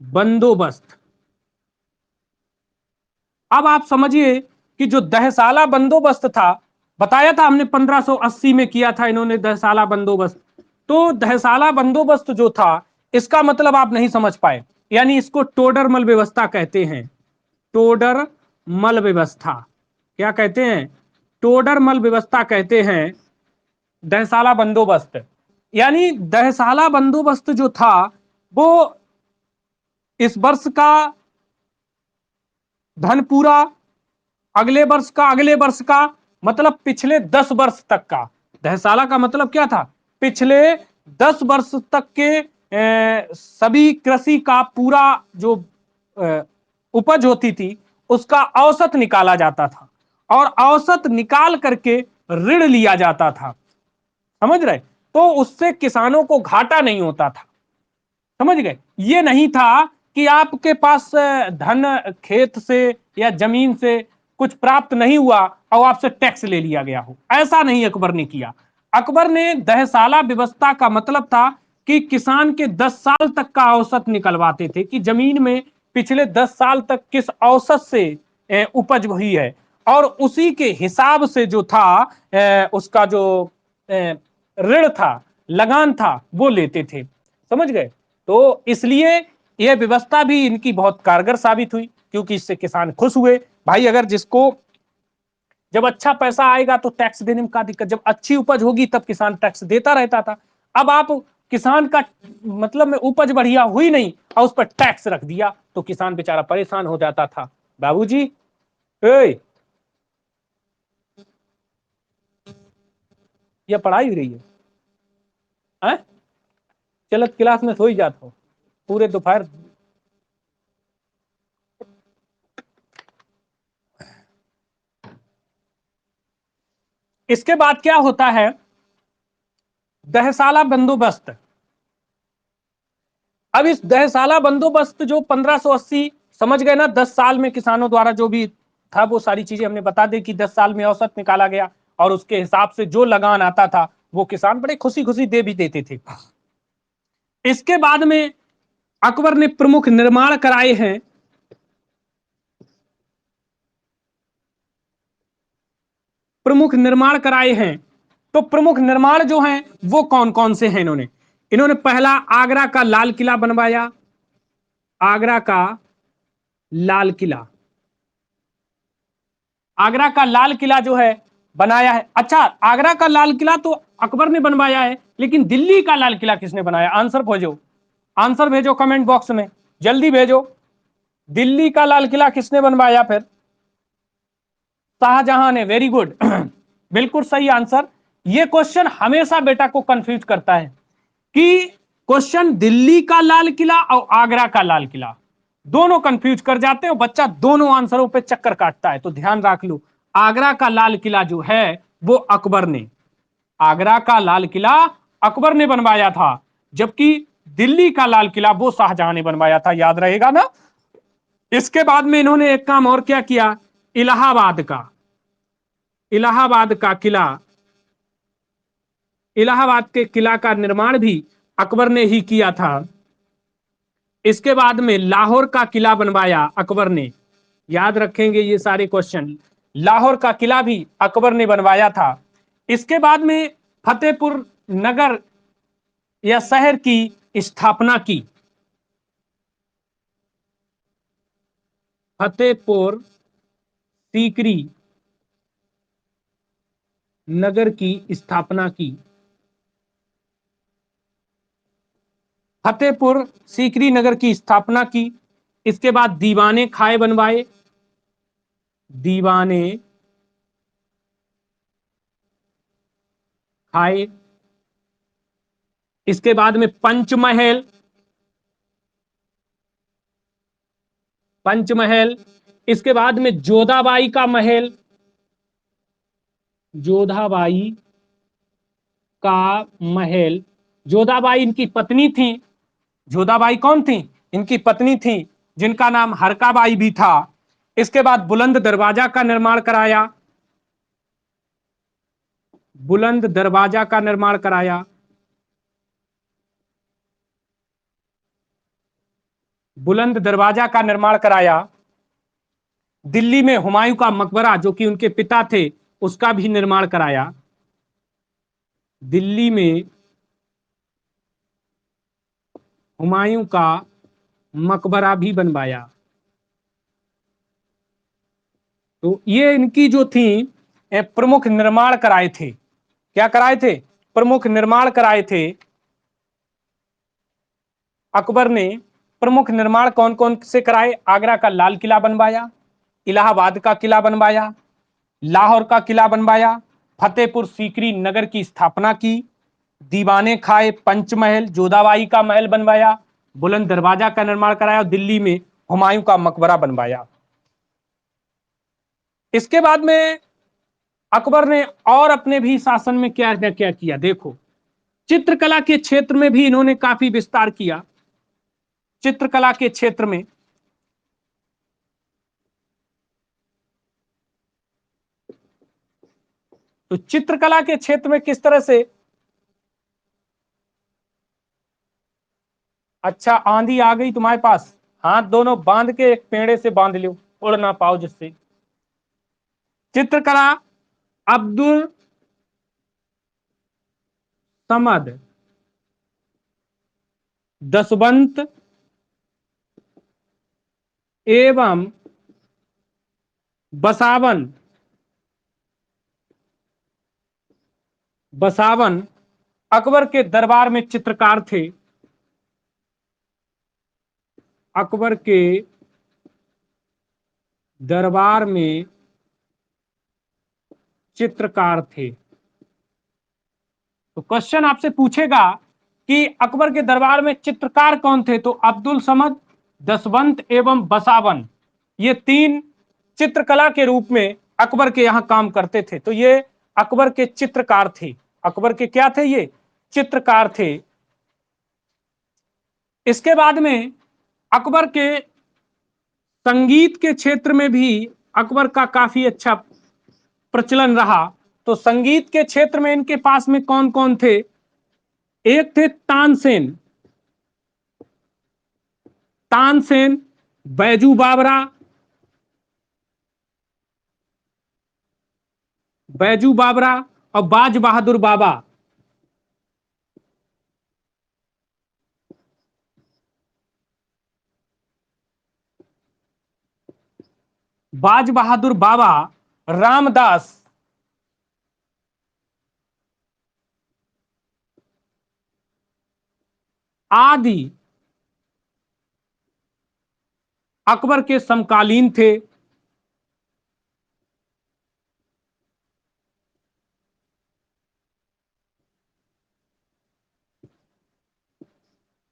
बंदोबस्त। अब आप समझिए कि जो दहसाला बंदोबस्त था, बताया था हमने 1580 में किया था इन्होंने दहसाला बंदोबस्त। तो दहसाला बंदोबस्त जो था, इसका मतलब आप नहीं समझ पाए, यानी इसको टोडरमल व्यवस्था कहते हैं। टोडरमल व्यवस्था। क्या कहते हैं? टोडरमल व्यवस्था कहते हैं दहसाला बंदोबस्त। यानी दहसाला बंदोबस्त जो था, वो इस वर्ष का धन पूरा, अगले वर्ष का, अगले वर्ष का, मतलब पिछले 10 वर्ष तक का। दहसाला का मतलब क्या था? पिछले 10 वर्ष तक के सभी कृषि का पूरा जो उपज होती थी, उसका औसत निकाला जाता था, और औसत निकाल करके ऋण लिया जाता था। समझ रहे? तो उससे किसानों को घाटा नहीं होता था। समझ गए? ये नहीं था कि आपके पास धन खेत से या जमीन से कुछ प्राप्त नहीं हुआ और आपसे टैक्स ले लिया गया हो। ऐसा नहीं अकबर ने किया। अकबर ने दहसाला व्यवस्था का मतलब था कि किसान के 10 साल तक का औसत निकलवाते थे कि जमीन में पिछले 10 साल तक किस औसत से उपज हुई है, और उसी के हिसाब से जो था उसका जो ऋण था, लगान था, वो लेते थे। समझ गए? तो इसलिए यह व्यवस्था भी इनकी बहुत कारगर साबित हुई, क्योंकि इससे किसान खुश हुए। भाई अगर जिसको जब अच्छा पैसा आएगा तो टैक्स देने में क्या दिक्कत? जब अच्छी उपज होगी तब किसान टैक्स देता रहता था। अब आप किसान का मतलब में उपज बढ़िया हुई नहीं और उस पर टैक्स रख दिया, तो किसान बेचारा परेशान हो जाता था। बाबूजी, ये पढ़ाई हो रही है? चलत क्लास में सो ही जाता हो पूरे दोपहर। इसके बाद क्या होता है? दहसाला बंदोबस्त। अब इस दहसाला बंदोबस्त जो 1580, समझ गए ना, 10 साल में किसानों द्वारा जो भी था वो सारी चीजें हमने बता दी कि 10 साल में औसत निकाला गया, और उसके हिसाब से जो लगान आता था वो किसान बड़े खुशी खुशी दे भी देते थे। इसके बाद में अकबर ने प्रमुख निर्माण कराए हैं। प्रमुख निर्माण कराए हैं। तो प्रमुख निर्माण जो हैं वो कौन कौन से हैं? इन्होंने इन्होंने पहला आगरा का लाल किला बनवाया। आगरा का लाल किला। आगरा का लाल किला जो है बनाया है। अच्छा, आगरा का लाल किला तो अकबर ने बनवाया है, लेकिन दिल्ली का लाल किला किसने बनाया? आंसर भेजो, आंसर भेजो कमेंट बॉक्स में, जल्दी भेजो। दिल्ली का लाल किला किसने बनवाया? फिर शाहजहां ने। Very good. बिल्कुल सही आंसर। ये क्वेश्चन हमेशा बेटा को कंफ्यूज करता है कि क्वेश्चन दिल्ली का लाल किला और आगरा का लाल किला दोनों कंफ्यूज कर जाते हैं, बच्चा दोनों आंसरों पे चक्कर काटता है। तो ध्यान रख लो, आगरा का लाल किला जो है वो अकबर ने, आगरा का लाल किला अकबर ने बनवाया था, जबकि दिल्ली का लाल किला वो शाहजहां ने बनवाया था। याद रहेगा ना? इसके बाद में इन्होंने एक काम और क्या किया? इलाहाबाद का, इलाहाबाद का किला, इलाहाबाद के किला का निर्माण भी अकबर ने ही किया था। इसके बाद में लाहौर का किला बनवाया अकबर ने। याद रखेंगे ये सारे क्वेश्चन। लाहौर का किला भी अकबर ने बनवाया था। इसके बाद में फतेहपुर नगर या शहर की स्थापना की। फतेहपुर सीकरी नगर की स्थापना की। फतेहपुर सीकरी नगर की स्थापना की। इसके बाद दीवाने खाए, बनवाए। दीवाने, खाए। इसके बाद में पंचमहल, पंचमहल। इसके बाद में जोधाबाई का महल, जोधाबाई का महल। जोधाबाई इनकी पत्नी थी। जोधाबाई कौन थी? इनकी पत्नी थी, जिनका नाम हरकाबाई भी था। इसके बाद बुलंद दरवाजा का निर्माण कराया, बुलंद दरवाजा का निर्माण कराया। बुलंद दरवाजा का निर्माण कराया। दिल्ली में हुमायूं का मकबरा, जो कि उनके पिता थे, उसका भी निर्माण कराया। दिल्ली में हुमायूं का मकबरा भी बनवाया। तो ये इनकी जो थी प्रमुख निर्माण कराए थे। क्या कराए थे? प्रमुख निर्माण कराए थे। अकबर ने प्रमुख निर्माण कौन कौन से कराए? आगरा का लाल किला बनवाया, इलाहाबाद का किला बनवाया, लाहौर का किला बनवाया, फतेहपुर सीकरी नगर की स्थापना की, दीवाने खाए पंचमहल, जोधाबाई का महल बनवाया, बुलंद दरवाजा का निर्माण कराया और दिल्ली में हुमायूं का मकबरा बनवाया। इसके बाद में अकबर ने और अपने भी शासन में क्या क्या किया, देखो। चित्रकला के क्षेत्र में भी इन्होंने काफी विस्तार किया। चित्रकला के क्षेत्र में तो चित्रकला के क्षेत्र में किस तरह से? अच्छा, आंधी आ गई तुम्हारे पास, हाथ दोनों बांध के एक पेड़े से बांध लो, उड़ ना पाओ जिससे। चित्रकला अब्दुल समद दसवंत एवं बसावन, बसावन अकबर के दरबार में चित्रकार थे। अकबर के दरबार में चित्रकार थे। तो क्वेश्चन आपसे पूछेगा कि अकबर के दरबार में चित्रकार कौन थे, तो अब्दुल समद, दसवंत एवं बसावन, ये तीन चित्रकला के रूप में अकबर के यहां काम करते थे। तो ये अकबर के चित्रकार थे। अकबर के क्या थे? ये चित्रकार थे। इसके बाद में अकबर के संगीत के क्षेत्र में भी अकबर का काफी अच्छा प्रचलन रहा। तो संगीत के क्षेत्र में इनके पास में कौन कौन थे? एक थे तानसेन, तानसेन, बैजू बावरा, बैजू बावरा और बाज बहादुर बाबा। बाज बहादुर बाबा, रामदास, आदि अकबर के समकालीन थे।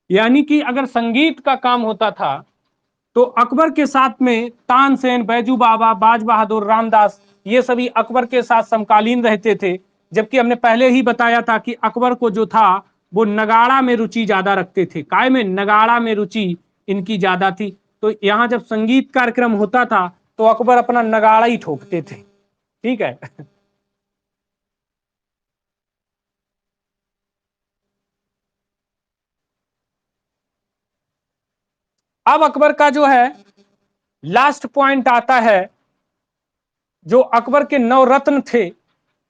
यानी कि अगर संगीत का काम होता था तो अकबर के साथ में तानसेन, बैजू बाबा, बाज बहादुर, रामदास, ये सभी अकबर के साथ समकालीन रहते थे। जबकि हमने पहले ही बताया था कि अकबर को जो था वो नगाड़ा में रुचि ज्यादा रखते थे। काय में? नगाड़ा में रुचि इनकी ज्यादा थी। तो यहां जब संगीत कार्यक्रम होता था तो अकबर अपना नगाड़ा ही ठोकते थे। ठीक है। अब अकबर का जो है लास्ट पॉइंट आता है, जो अकबर के नवरत्न थे।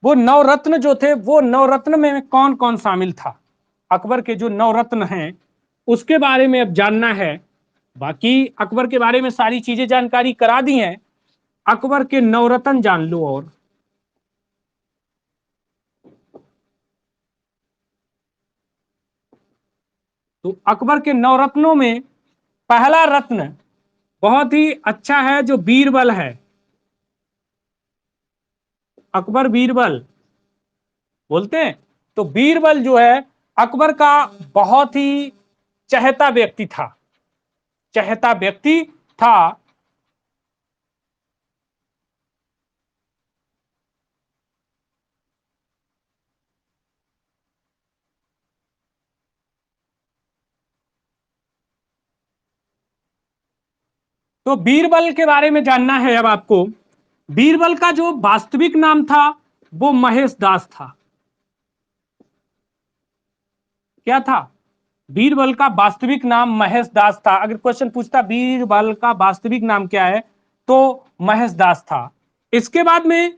वो नवरत्न जो थे, वो नवरत्न में कौन कौन शामिल था? अकबर के जो नवरत्न हैं उसके बारे में अब जानना है। बाकी अकबर के बारे में सारी चीजें जानकारी करा दी हैं, अकबर के नवरत्न जान लो। और तो अकबर के नवरत्नों में पहला रत्न बहुत ही अच्छा है, जो बीरबल है। अकबर बीरबल बोलते हैं। तो बीरबल जो है अकबर का बहुत ही चहेता व्यक्ति था, चहेता व्यक्ति था। तो बीरबल के बारे में जानना है अब आपको। बीरबल का जो वास्तविक नाम था वो महेश दास था। क्या था? बीरबल का वास्तविक नाम महेश दास था। अगर क्वेश्चन पूछता बीरबल का वास्तविक नाम क्या है तो महेश दास था। इसके बाद में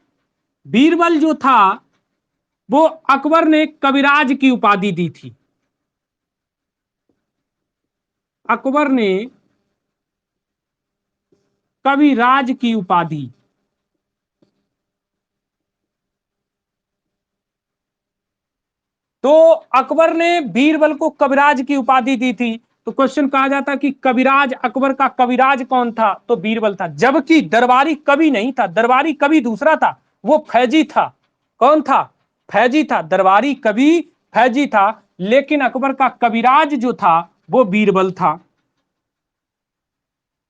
बीरबल जो था वो अकबर ने कविराज की उपाधि दी थी। अकबर ने कविराज की उपाधि, तो अकबर ने बीरबल को कविराज की उपाधि दी थी। तो क्वेश्चन कहा जाता कि कविराज, अकबर का कविराज कौन था? तो बीरबल था। जबकि दरबारी कवि नहीं था, दरबारी कवि दूसरा था, वो फैजी था। कौन था? फैजी था। दरबारी कवि फैजी था, लेकिन अकबर का कविराज जो था वो बीरबल था।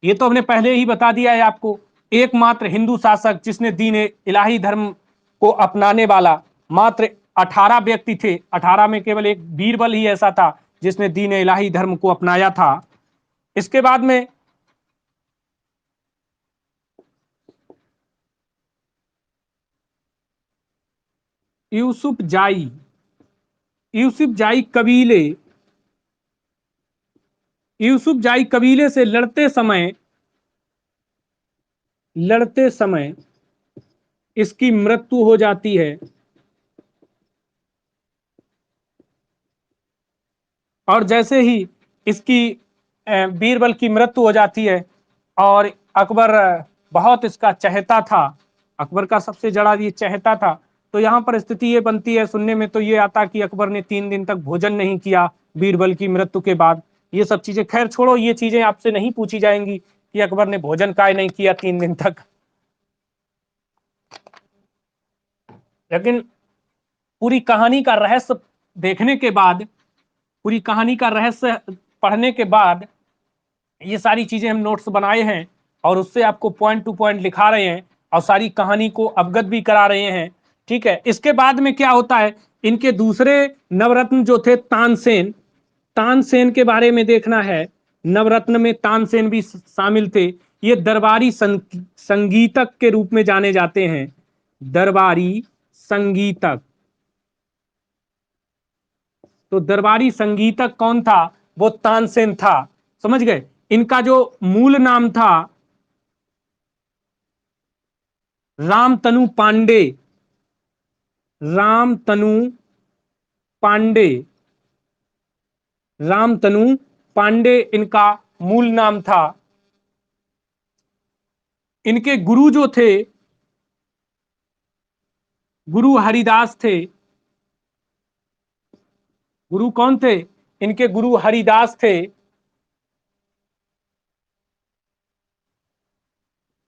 ये तो हमने पहले ही बता दिया है आपको। एकमात्र हिंदू शासक जिसने दीन इलाही धर्म को अपनाने वाला, मात्र 18 व्यक्ति थे, 18 में केवल एक बीरबल ही ऐसा था जिसने दीन इलाही धर्म को अपनाया था। इसके बाद में यूसुफ जाई, यूसुफ जाई कबीले, यूसुफ जाई कबीले से लड़ते समय इसकी मृत्यु हो जाती है। और जैसे ही इसकी बीरबल की मृत्यु हो जाती है, और अकबर बहुत इसका चहेता था, अकबर का सबसे बड़ा ये चहेता था। तो यहाँ पर स्थिति ये बनती है, सुनने में तो ये आता कि अकबर ने 3 दिन तक भोजन नहीं किया बीरबल की मृत्यु के बाद। ये सब चीजें खैर छोड़ो, ये चीजें आपसे नहीं पूछी जाएंगी कि अकबर ने भोजन काय नहीं किया 3 दिन तक। लेकिन पूरी कहानी का रहस्य देखने के बाद, पूरी कहानी का रहस्य पढ़ने के बाद, ये सारी चीजें हम नोट्स बनाए हैं और उससे आपको पॉइंट टू पॉइंट लिखा रहे हैं और सारी कहानी को अवगत भी करा रहे हैं। ठीक है। इसके बाद में क्या होता है, इनके दूसरे नवरत्न जो थे तानसेन, तानसेन के बारे में देखना है। नवरत्न में तानसेन भी शामिल थे। ये दरबारी संगीतक के रूप में जाने जाते हैं, दरबारी संगीतक। तो दरबारी संगीतक कौन था? वो तानसेन था। समझ गए? इनका जो मूल नाम था रामतनु पांडे, रामतनु पांडे, रामतनु पांडे इनका मूल नाम था। इनके गुरु जो थे, गुरु हरिदास थे। गुरु कौन थे? इनके गुरु हरिदास थे।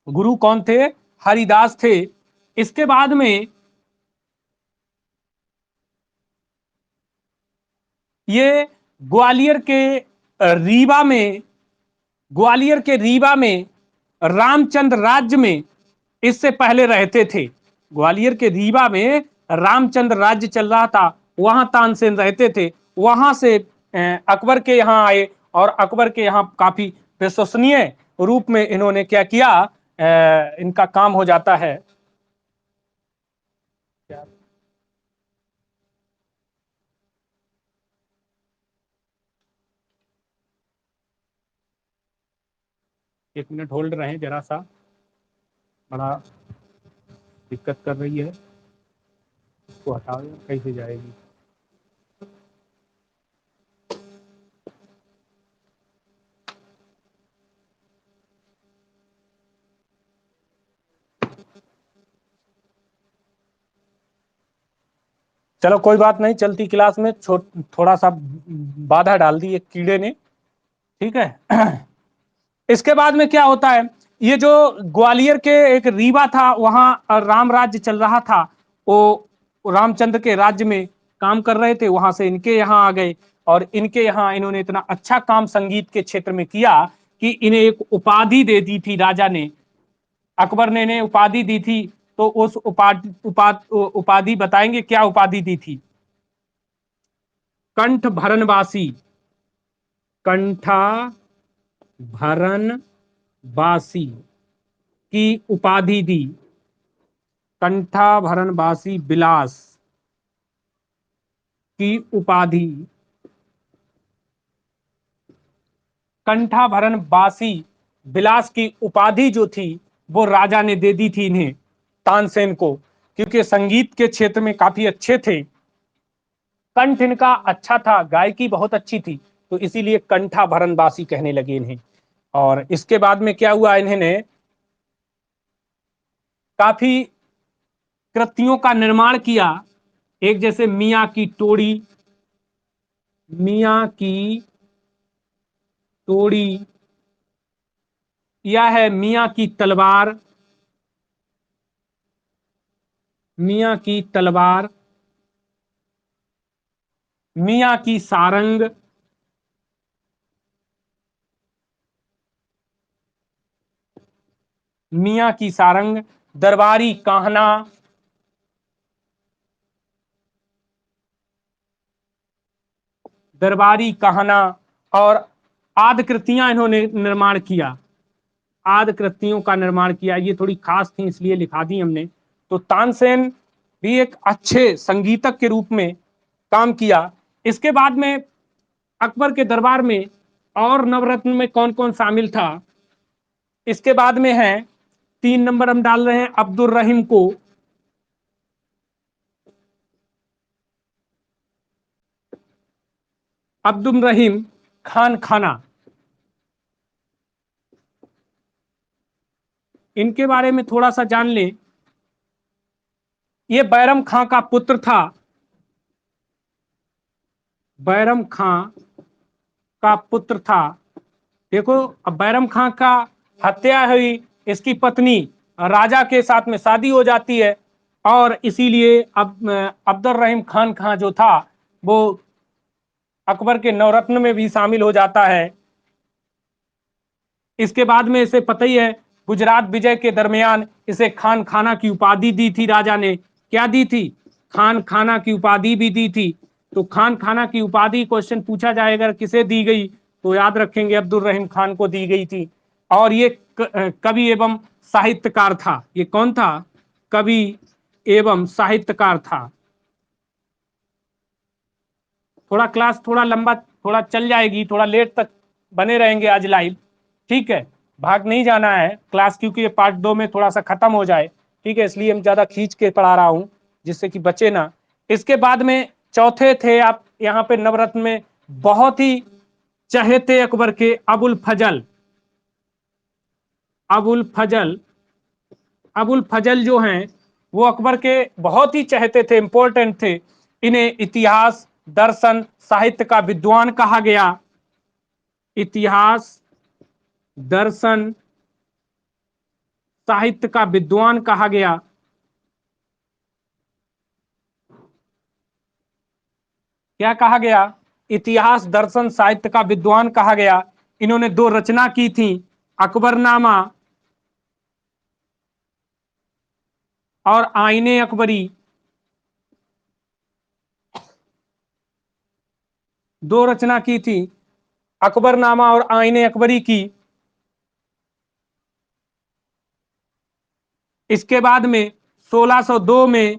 गुरु कौन थे? हरिदास थे। इसके बाद में ये ग्वालियर के रीवा में, ग्वालियर के रीवा में रामचंद्र राज्य में इससे पहले रहते थे। ग्वालियर के रीवा में रामचंद्र राज्य चल रहा था, वहां तानसेन रहते थे। वहां से अकबर के यहाँ आए और अकबर के यहाँ काफी विश्वसनीय रूप में इन्होंने क्या किया, इनका काम हो जाता है। एक मिनट होल्ड रहे जरा सा, बड़ा दिक्कत कर रही है। इसको हटाओ, कैसे जाएगी? चलो कोई बात नहीं, चलती क्लास में थोड़ा सा बाधा डाल दी एक कीड़े ने। ठीक है। इसके बाद में क्या होता है, ये जो ग्वालियर के एक रीवा था, वहां राम राज्य चल रहा था। वो रामचंद्र के राज्य में काम कर रहे थे वहां से इनके यहाँ आ गए, और इनके यहाँ इन्होंने इतना अच्छा काम संगीत के क्षेत्र में किया कि इन्हें एक उपाधि दे दी थी राजा ने, अकबर ने इन्हें उपाधि दी थी। तो उस उपाधि बताएंगे क्या उपाधि दी थी? कंठ भरनवासी, कंठा भरनवासी की उपाधि दी, कंठा भरनवासी बिलास की उपाधि, कंठा भरनवासी बिलास की उपाधि जो थी वो राजा ने दे दी थी इन्हें, तानसेन को, क्योंकि संगीत के क्षेत्र में काफी अच्छे थे, कंठ इनका अच्छा था, गायकी बहुत अच्छी थी, तो इसीलिए कंठा भरनवासी कहने लगे इन्हें। और इसके बाद में क्या हुआ, इन्होंने काफी कृतियों का निर्माण किया, एक जैसे मियाँ की टोड़ी, मियाँ की टोड़ी, यह है मियाँ की तलवार, मियाँ की तलवार, मियाँ की सारंग, मियाँ की सारंग, दरबारी कान्हा, दरबारी कान्हा, और आदि कृतियां इन्होंने निर्माण किया, आदि कृतियों का निर्माण किया। ये थोड़ी खास थी इसलिए लिखा दी हमने। तो तानसेन भी एक अच्छे संगीतक के रूप में काम किया। इसके बाद में अकबर के दरबार में और नवरत्न में कौन कौन शामिल था, इसके बाद में है 3 नंबर हम डाल रहे हैं अब्दुल रहीम को, अब्दुल रहीम खान खाना, इनके बारे में थोड़ा सा जान लें। ये बैरम खां का पुत्र था, बैरम खां का पुत्र था। देखो, अब बैरम खां का हत्या हुई, इसकी पत्नी राजा के साथ में शादी हो जाती है, और इसीलिए अब अब्दुल रहीम खान खां जो था वो अकबर के नवरत्न में भी शामिल हो जाता है। इसके बाद में इसे पता ही है, गुजरात विजय के दरमियान इसे खान खाना की उपाधि दी थी राजा ने। क्या दी थी? खान खाना की उपाधि भी दी थी। तो खान खाना की उपाधि क्वेश्चन पूछा जाए अगर किसे दी गई, तो याद रखेंगे अब्दुल रहीम खान को दी गई थी। और ये कवि एवं साहित्यकार था। ये कौन था? कवि एवं साहित्यकार था। थोड़ा क्लास थोड़ा लंबा थोड़ा चल जाएगी, थोड़ा लेट तक बने रहेंगे आज लाइव, ठीक है? भाग नहीं जाना है क्लास, क्योंकि ये पार्ट 2 में थोड़ा सा खत्म हो जाए, ठीक है? इसलिए हम ज्यादा खींच के पढ़ा रहा हूं जिससे कि बचे ना। इसके बाद में चौथे थे आप यहाँ पे नवरत्न में, बहुत ही चहेते अकबर के अबुल फजल, अबुल फजल, अबुल फजल जो हैं वो अकबर के बहुत ही चहेते थे, इंपॉर्टेंट थे। इन्हें इतिहास दर्शन साहित्य का विद्वान कहा गया, इतिहास दर्शन साहित्य का विद्वान कहा गया। क्या कहा गया? इतिहास दर्शन साहित्य का विद्वान कहा गया। इन्होंने 2 रचना की थी, अकबरनामा और आईने अकबरी। 2 रचना की थी, अकबरनामा और आईने अकबरी की। इसके बाद में 1602 में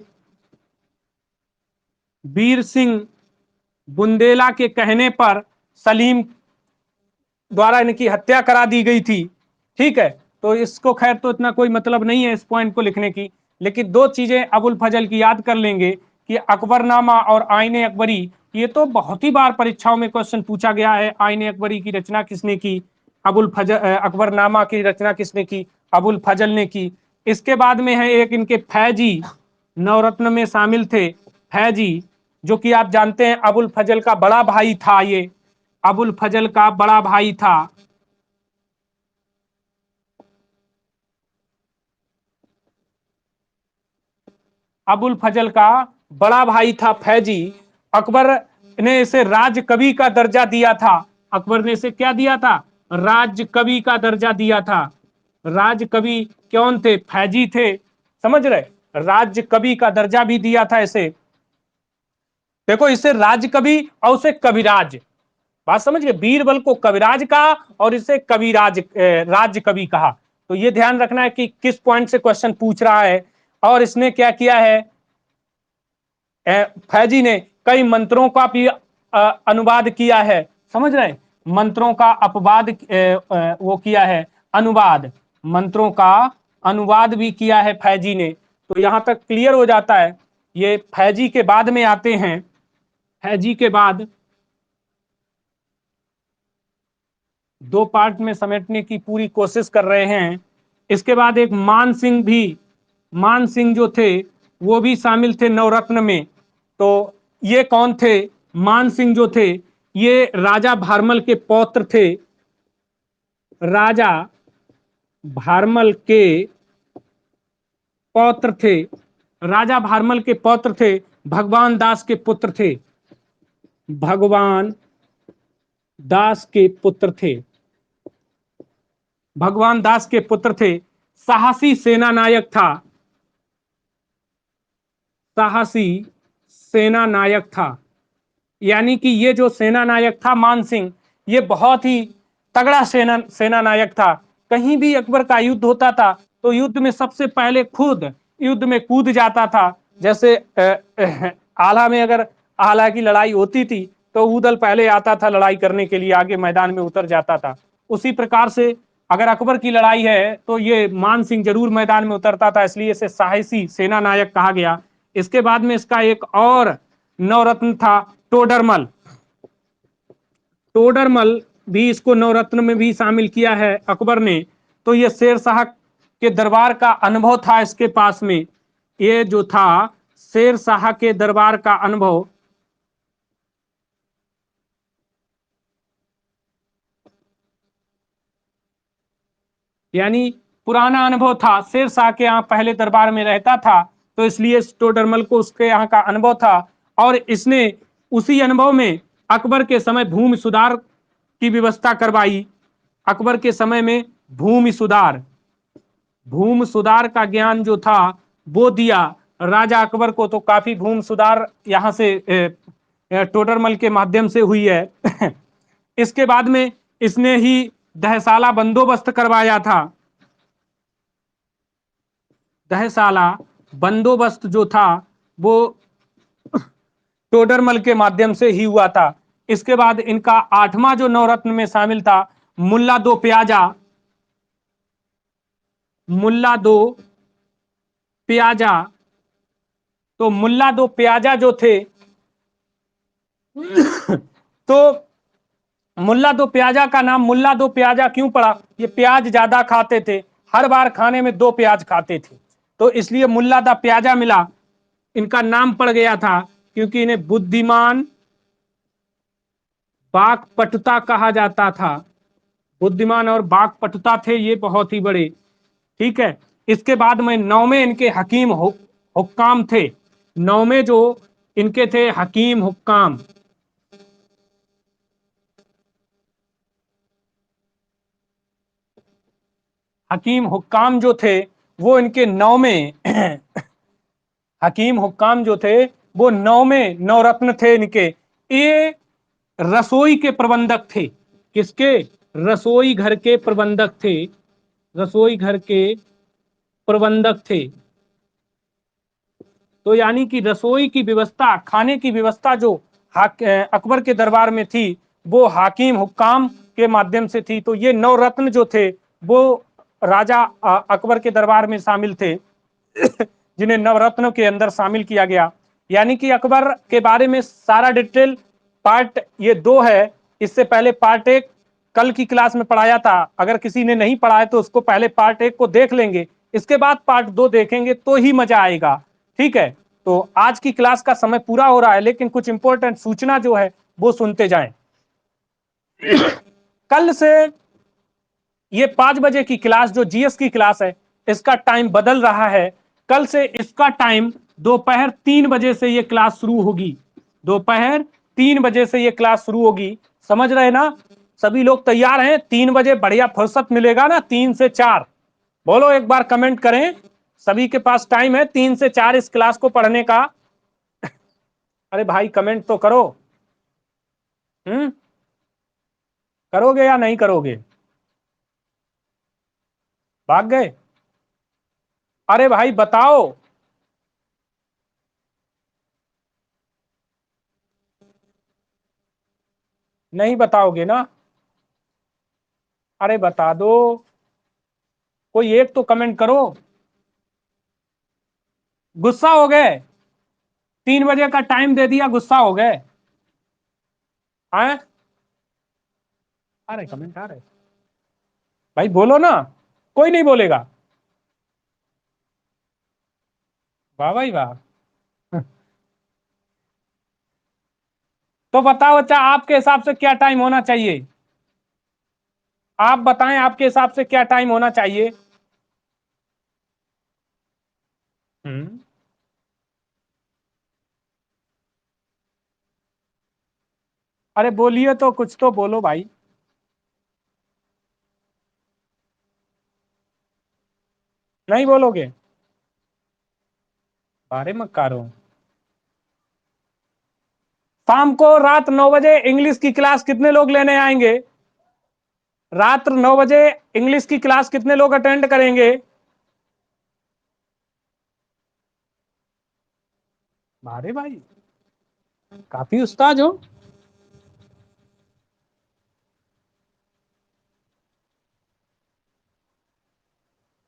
वीर सिंह बुंदेला के कहने पर सलीम द्वारा इनकी हत्या करा दी गई थी, ठीक है? तो इसको खैर तो इतना कोई मतलब नहीं है इस पॉइंट को लिखने की, लेकिन 2 चीजें अबुल फजल की याद कर लेंगे कि अकबरनामा और आईने अकबरी, ये तो बहुत ही बार परीक्षाओं में क्वेश्चन पूछा गया है। आईने अकबरी की रचना किसने की? अबुल फजल। अकबरनामा की रचना किसने की? अबुल फजल ने की। इसके बाद में है एक इनके फैजी, नवरत्न में शामिल थे फैजी, जो कि आप जानते हैं अबुल फजल का बड़ा भाई था। ये अबुल फजल का बड़ा भाई था। अबुल फजल का बड़ा भाई था फैजी, अकबर ने इसे राज कवि का दर्जा दिया था। अकबर ने इसे क्या दिया था? राज कवि का दर्जा दिया था। राज कवि कौन थे? फैजी थे, समझ रहे? राज कवि का दर्जा भी दिया था इसे। देखो, इसे राज कवि और उसे कविराज, बात समझ गए? बीरबल को कविराज कहा और इसे कविराज राज कवि कहा। तो ये ध्यान रखना है कि किस पॉइंट से क्वेश्चन पूछ रहा है। और इसने क्या किया है? फैजी ने कई मंत्रों का भी अनुवाद किया है, समझ रहे? मंत्रों का अपवाद वो किया है, अनुवाद, मंत्रों का अनुवाद भी किया है फैजी ने। तो यहां तक क्लियर हो जाता है। ये फैजी के बाद में आते हैं। फैजी के बाद दो पार्ट में समेटने की पूरी कोशिश कर रहे हैं। इसके बाद एक मान सिंह भी, मान सिंह जो थे वो भी शामिल थे नवरत्न में। तो ये कौन थे? मान सिंह जो थे ये राजा भारमल के पौत्र थे। राजा भारमल के पौत्र थे। राजा भारमल के पौत्र थे। भगवान दास के पुत्र थे। भगवान दास के पुत्र थे। भगवान दास के पुत्र थे। साहसी सेना नायक था। साहसी सेना नायक था। यानी कि ये जो सेना नायक था मान सिंह, ये बहुत ही तगड़ा सेना नायक था। कहीं भी अकबर का युद्ध होता था तो युद्ध में सबसे पहले खुद युद्ध में कूद जाता था। जैसे आला में अगर आला की लड़ाई होती थी तो वो दल पहले आता था लड़ाई करने के लिए, आगे मैदान में उतर जाता था। उसी प्रकार से अगर अकबर की लड़ाई है तो ये मान सिंह जरूर मैदान में उतरता था, इसलिए इसे साहसी सेना नायक कहा गया। इसके बाद में इसका एक और नवरत्न था, टोडरमल। टोडरमल भी इसको नवरत्न में भी शामिल किया है अकबर ने। तो ये शेर शाह के दरबार का अनुभव था इसके पास में। ये जो था शेर शाह के दरबार का अनुभव, यानी पुराना अनुभव था। शेर शाह के यहाँ पहले दरबार में रहता था तो इसलिए टोडरमल को उसके यहाँ का अनुभव था। और इसने उसी अनुभव में अकबर के समय भूमि सुधार की व्यवस्था करवाई। अकबर के समय में भूमि सुधार का ज्ञान जो था वो दिया राजा अकबर को। तो काफी भूमि सुधार यहाँ से टोडरमल के माध्यम से हुई है। इसके बाद में इसने ही दहसाला बंदोबस्त करवाया था। दहसाला बंदोबस्त जो था वो टोडरमल के माध्यम से ही हुआ था। इसके बाद इनका आठवां जो नवरत्न में शामिल था मुल्ला दो प्याजा। मुल्ला दो प्याजा। तो मुल्ला दो प्याजा जो थे तो मुल्ला दो प्याजा का नाम मुल्ला दो प्याजा क्यों पड़ा? ये प्याज ज्यादा खाते थे, हर बार खाने में 2 प्याज खाते थे, तो इसलिए मुल्ला दा प्याजा मिला, इनका नाम पड़ गया था। क्योंकि इन्हें बुद्धिमान वाक्पटुता कहा जाता था। बुद्धिमान और वाक्पटुता थे ये बहुत ही बड़े। ठीक है। इसके बाद में नौवें इनके हकीम हुक्काम थे। नौवें जो इनके थे हकीम हुक्काम। हकीम हुक्काम जो थे वो इनके नौवें हकीम हुक्काम जो थे वो नौवें नवरत्न थे इनके। ये रसोई के प्रबंधक थे। किसके? रसोई घर के प्रबंधक थे। रसोई घर के प्रबंधक थे। तो यानी कि रसोई की व्यवस्था, खाने की व्यवस्था जो अकबर के दरबार में थी वो हाकिम हुक्काम के माध्यम से थी। तो ये नवरत्न जो थे वो राजा अकबर के दरबार में शामिल थे जिन्हें नवरत्नों के अंदर शामिल किया गया। यानी कि अकबर के बारे में सारा डिटेल पार्ट ये 2 है। इससे पहले पार्ट 1 कल की क्लास में पढ़ाया था। अगर किसी ने नहीं पढ़ा है तो उसको पहले पार्ट 1 को देख लेंगे, इसके बाद पार्ट 2 देखेंगे तो ही मजा आएगा। ठीक है। तो आज की क्लास का समय पूरा हो रहा है, लेकिन कुछ इंपॉर्टेंट सूचना जो है वो सुनते जाएं। कल से ये 5 बजे की क्लास जो जीएस की क्लास है इसका टाइम बदल रहा है। कल से इसका टाइम दोपहर 3 बजे से ये क्लास शुरू होगी। दोपहर 3 बजे से ये क्लास शुरू होगी, समझ रहे ना? सभी लोग तैयार हैं? 3 बजे बढ़िया फुर्सत मिलेगा ना, 3 से 4। बोलो एक बार कमेंट करें, सभी के पास टाइम है 3 से 4 इस क्लास को पढ़ने का? अरे भाई कमेंट तो करो। करोगे या नहीं करोगे? भाग गए? अरे भाई बताओ। नहीं बताओगे ना? अरे बता दो, कोई एक तो कमेंट करो। गुस्सा हो गए? 3 बजे का टाइम दे दिया, गुस्सा हो गए? हैं? अरे कमेंट आ रहे, भाई बोलो ना। कोई नहीं बोलेगा? वाह भाई वाह। तो बताओ अच्छा, आपके हिसाब से क्या टाइम होना चाहिए? आप बताएं, आपके हिसाब से क्या टाइम होना चाहिए? हम्म। अरे बोलिए तो, कुछ तो बोलो भाई। नहीं बोलोगे? बारे मक्कारो। शाम को रात 9 बजे इंग्लिश की क्लास कितने लोग लेने आएंगे? रात 9 बजे इंग्लिश की क्लास कितने लोग अटेंड करेंगे? बारे भाई, काफी उस्ताद हो।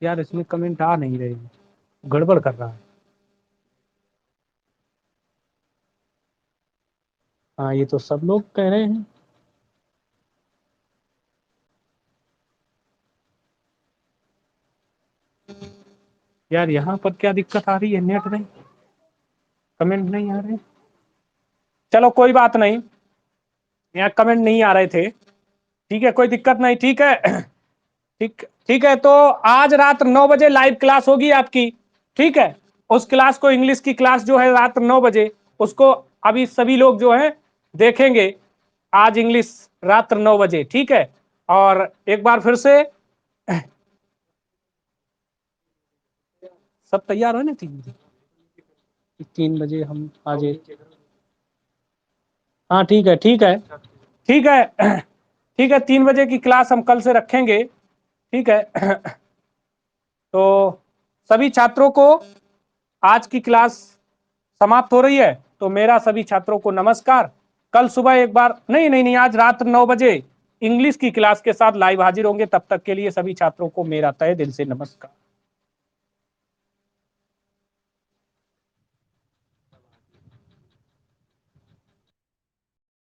यार इसमें कमेंट आ नहीं रहे, गड़बड़ कर रहा है। हाँ ये तो सब लोग कह रहे हैं। यार यहाँ पर क्या दिक्कत आ रही है, नेट नहीं, कमेंट नहीं आ रहे। चलो कोई बात नहीं, यहाँ कमेंट नहीं आ रहे थे, ठीक है कोई दिक्कत नहीं, ठीक है। ठीक ठीक है, तो आज रात 9 बजे लाइव क्लास होगी आपकी, ठीक है? उस क्लास को, इंग्लिश की क्लास जो है रात 9 बजे, उसको अभी सभी लोग जो है देखेंगे। आज इंग्लिश रात 9 बजे, ठीक है? और एक बार फिर से सब तैयार हो ना? 3 बजे, 3 बजे हम आज, हाँ ठीक है ठीक है ठीक है। ठीक है, 3 बजे की क्लास हम कल से रखेंगे, ठीक है? तो सभी छात्रों को आज की क्लास समाप्त हो रही है, तो मेरा सभी छात्रों को नमस्कार। कल सुबह एक बार, नहीं नहीं नहीं, आज रात 9 बजे इंग्लिश की क्लास के साथ लाइव हाजिर होंगे। तब तक के लिए सभी छात्रों को मेरा तहे दिल से नमस्कार।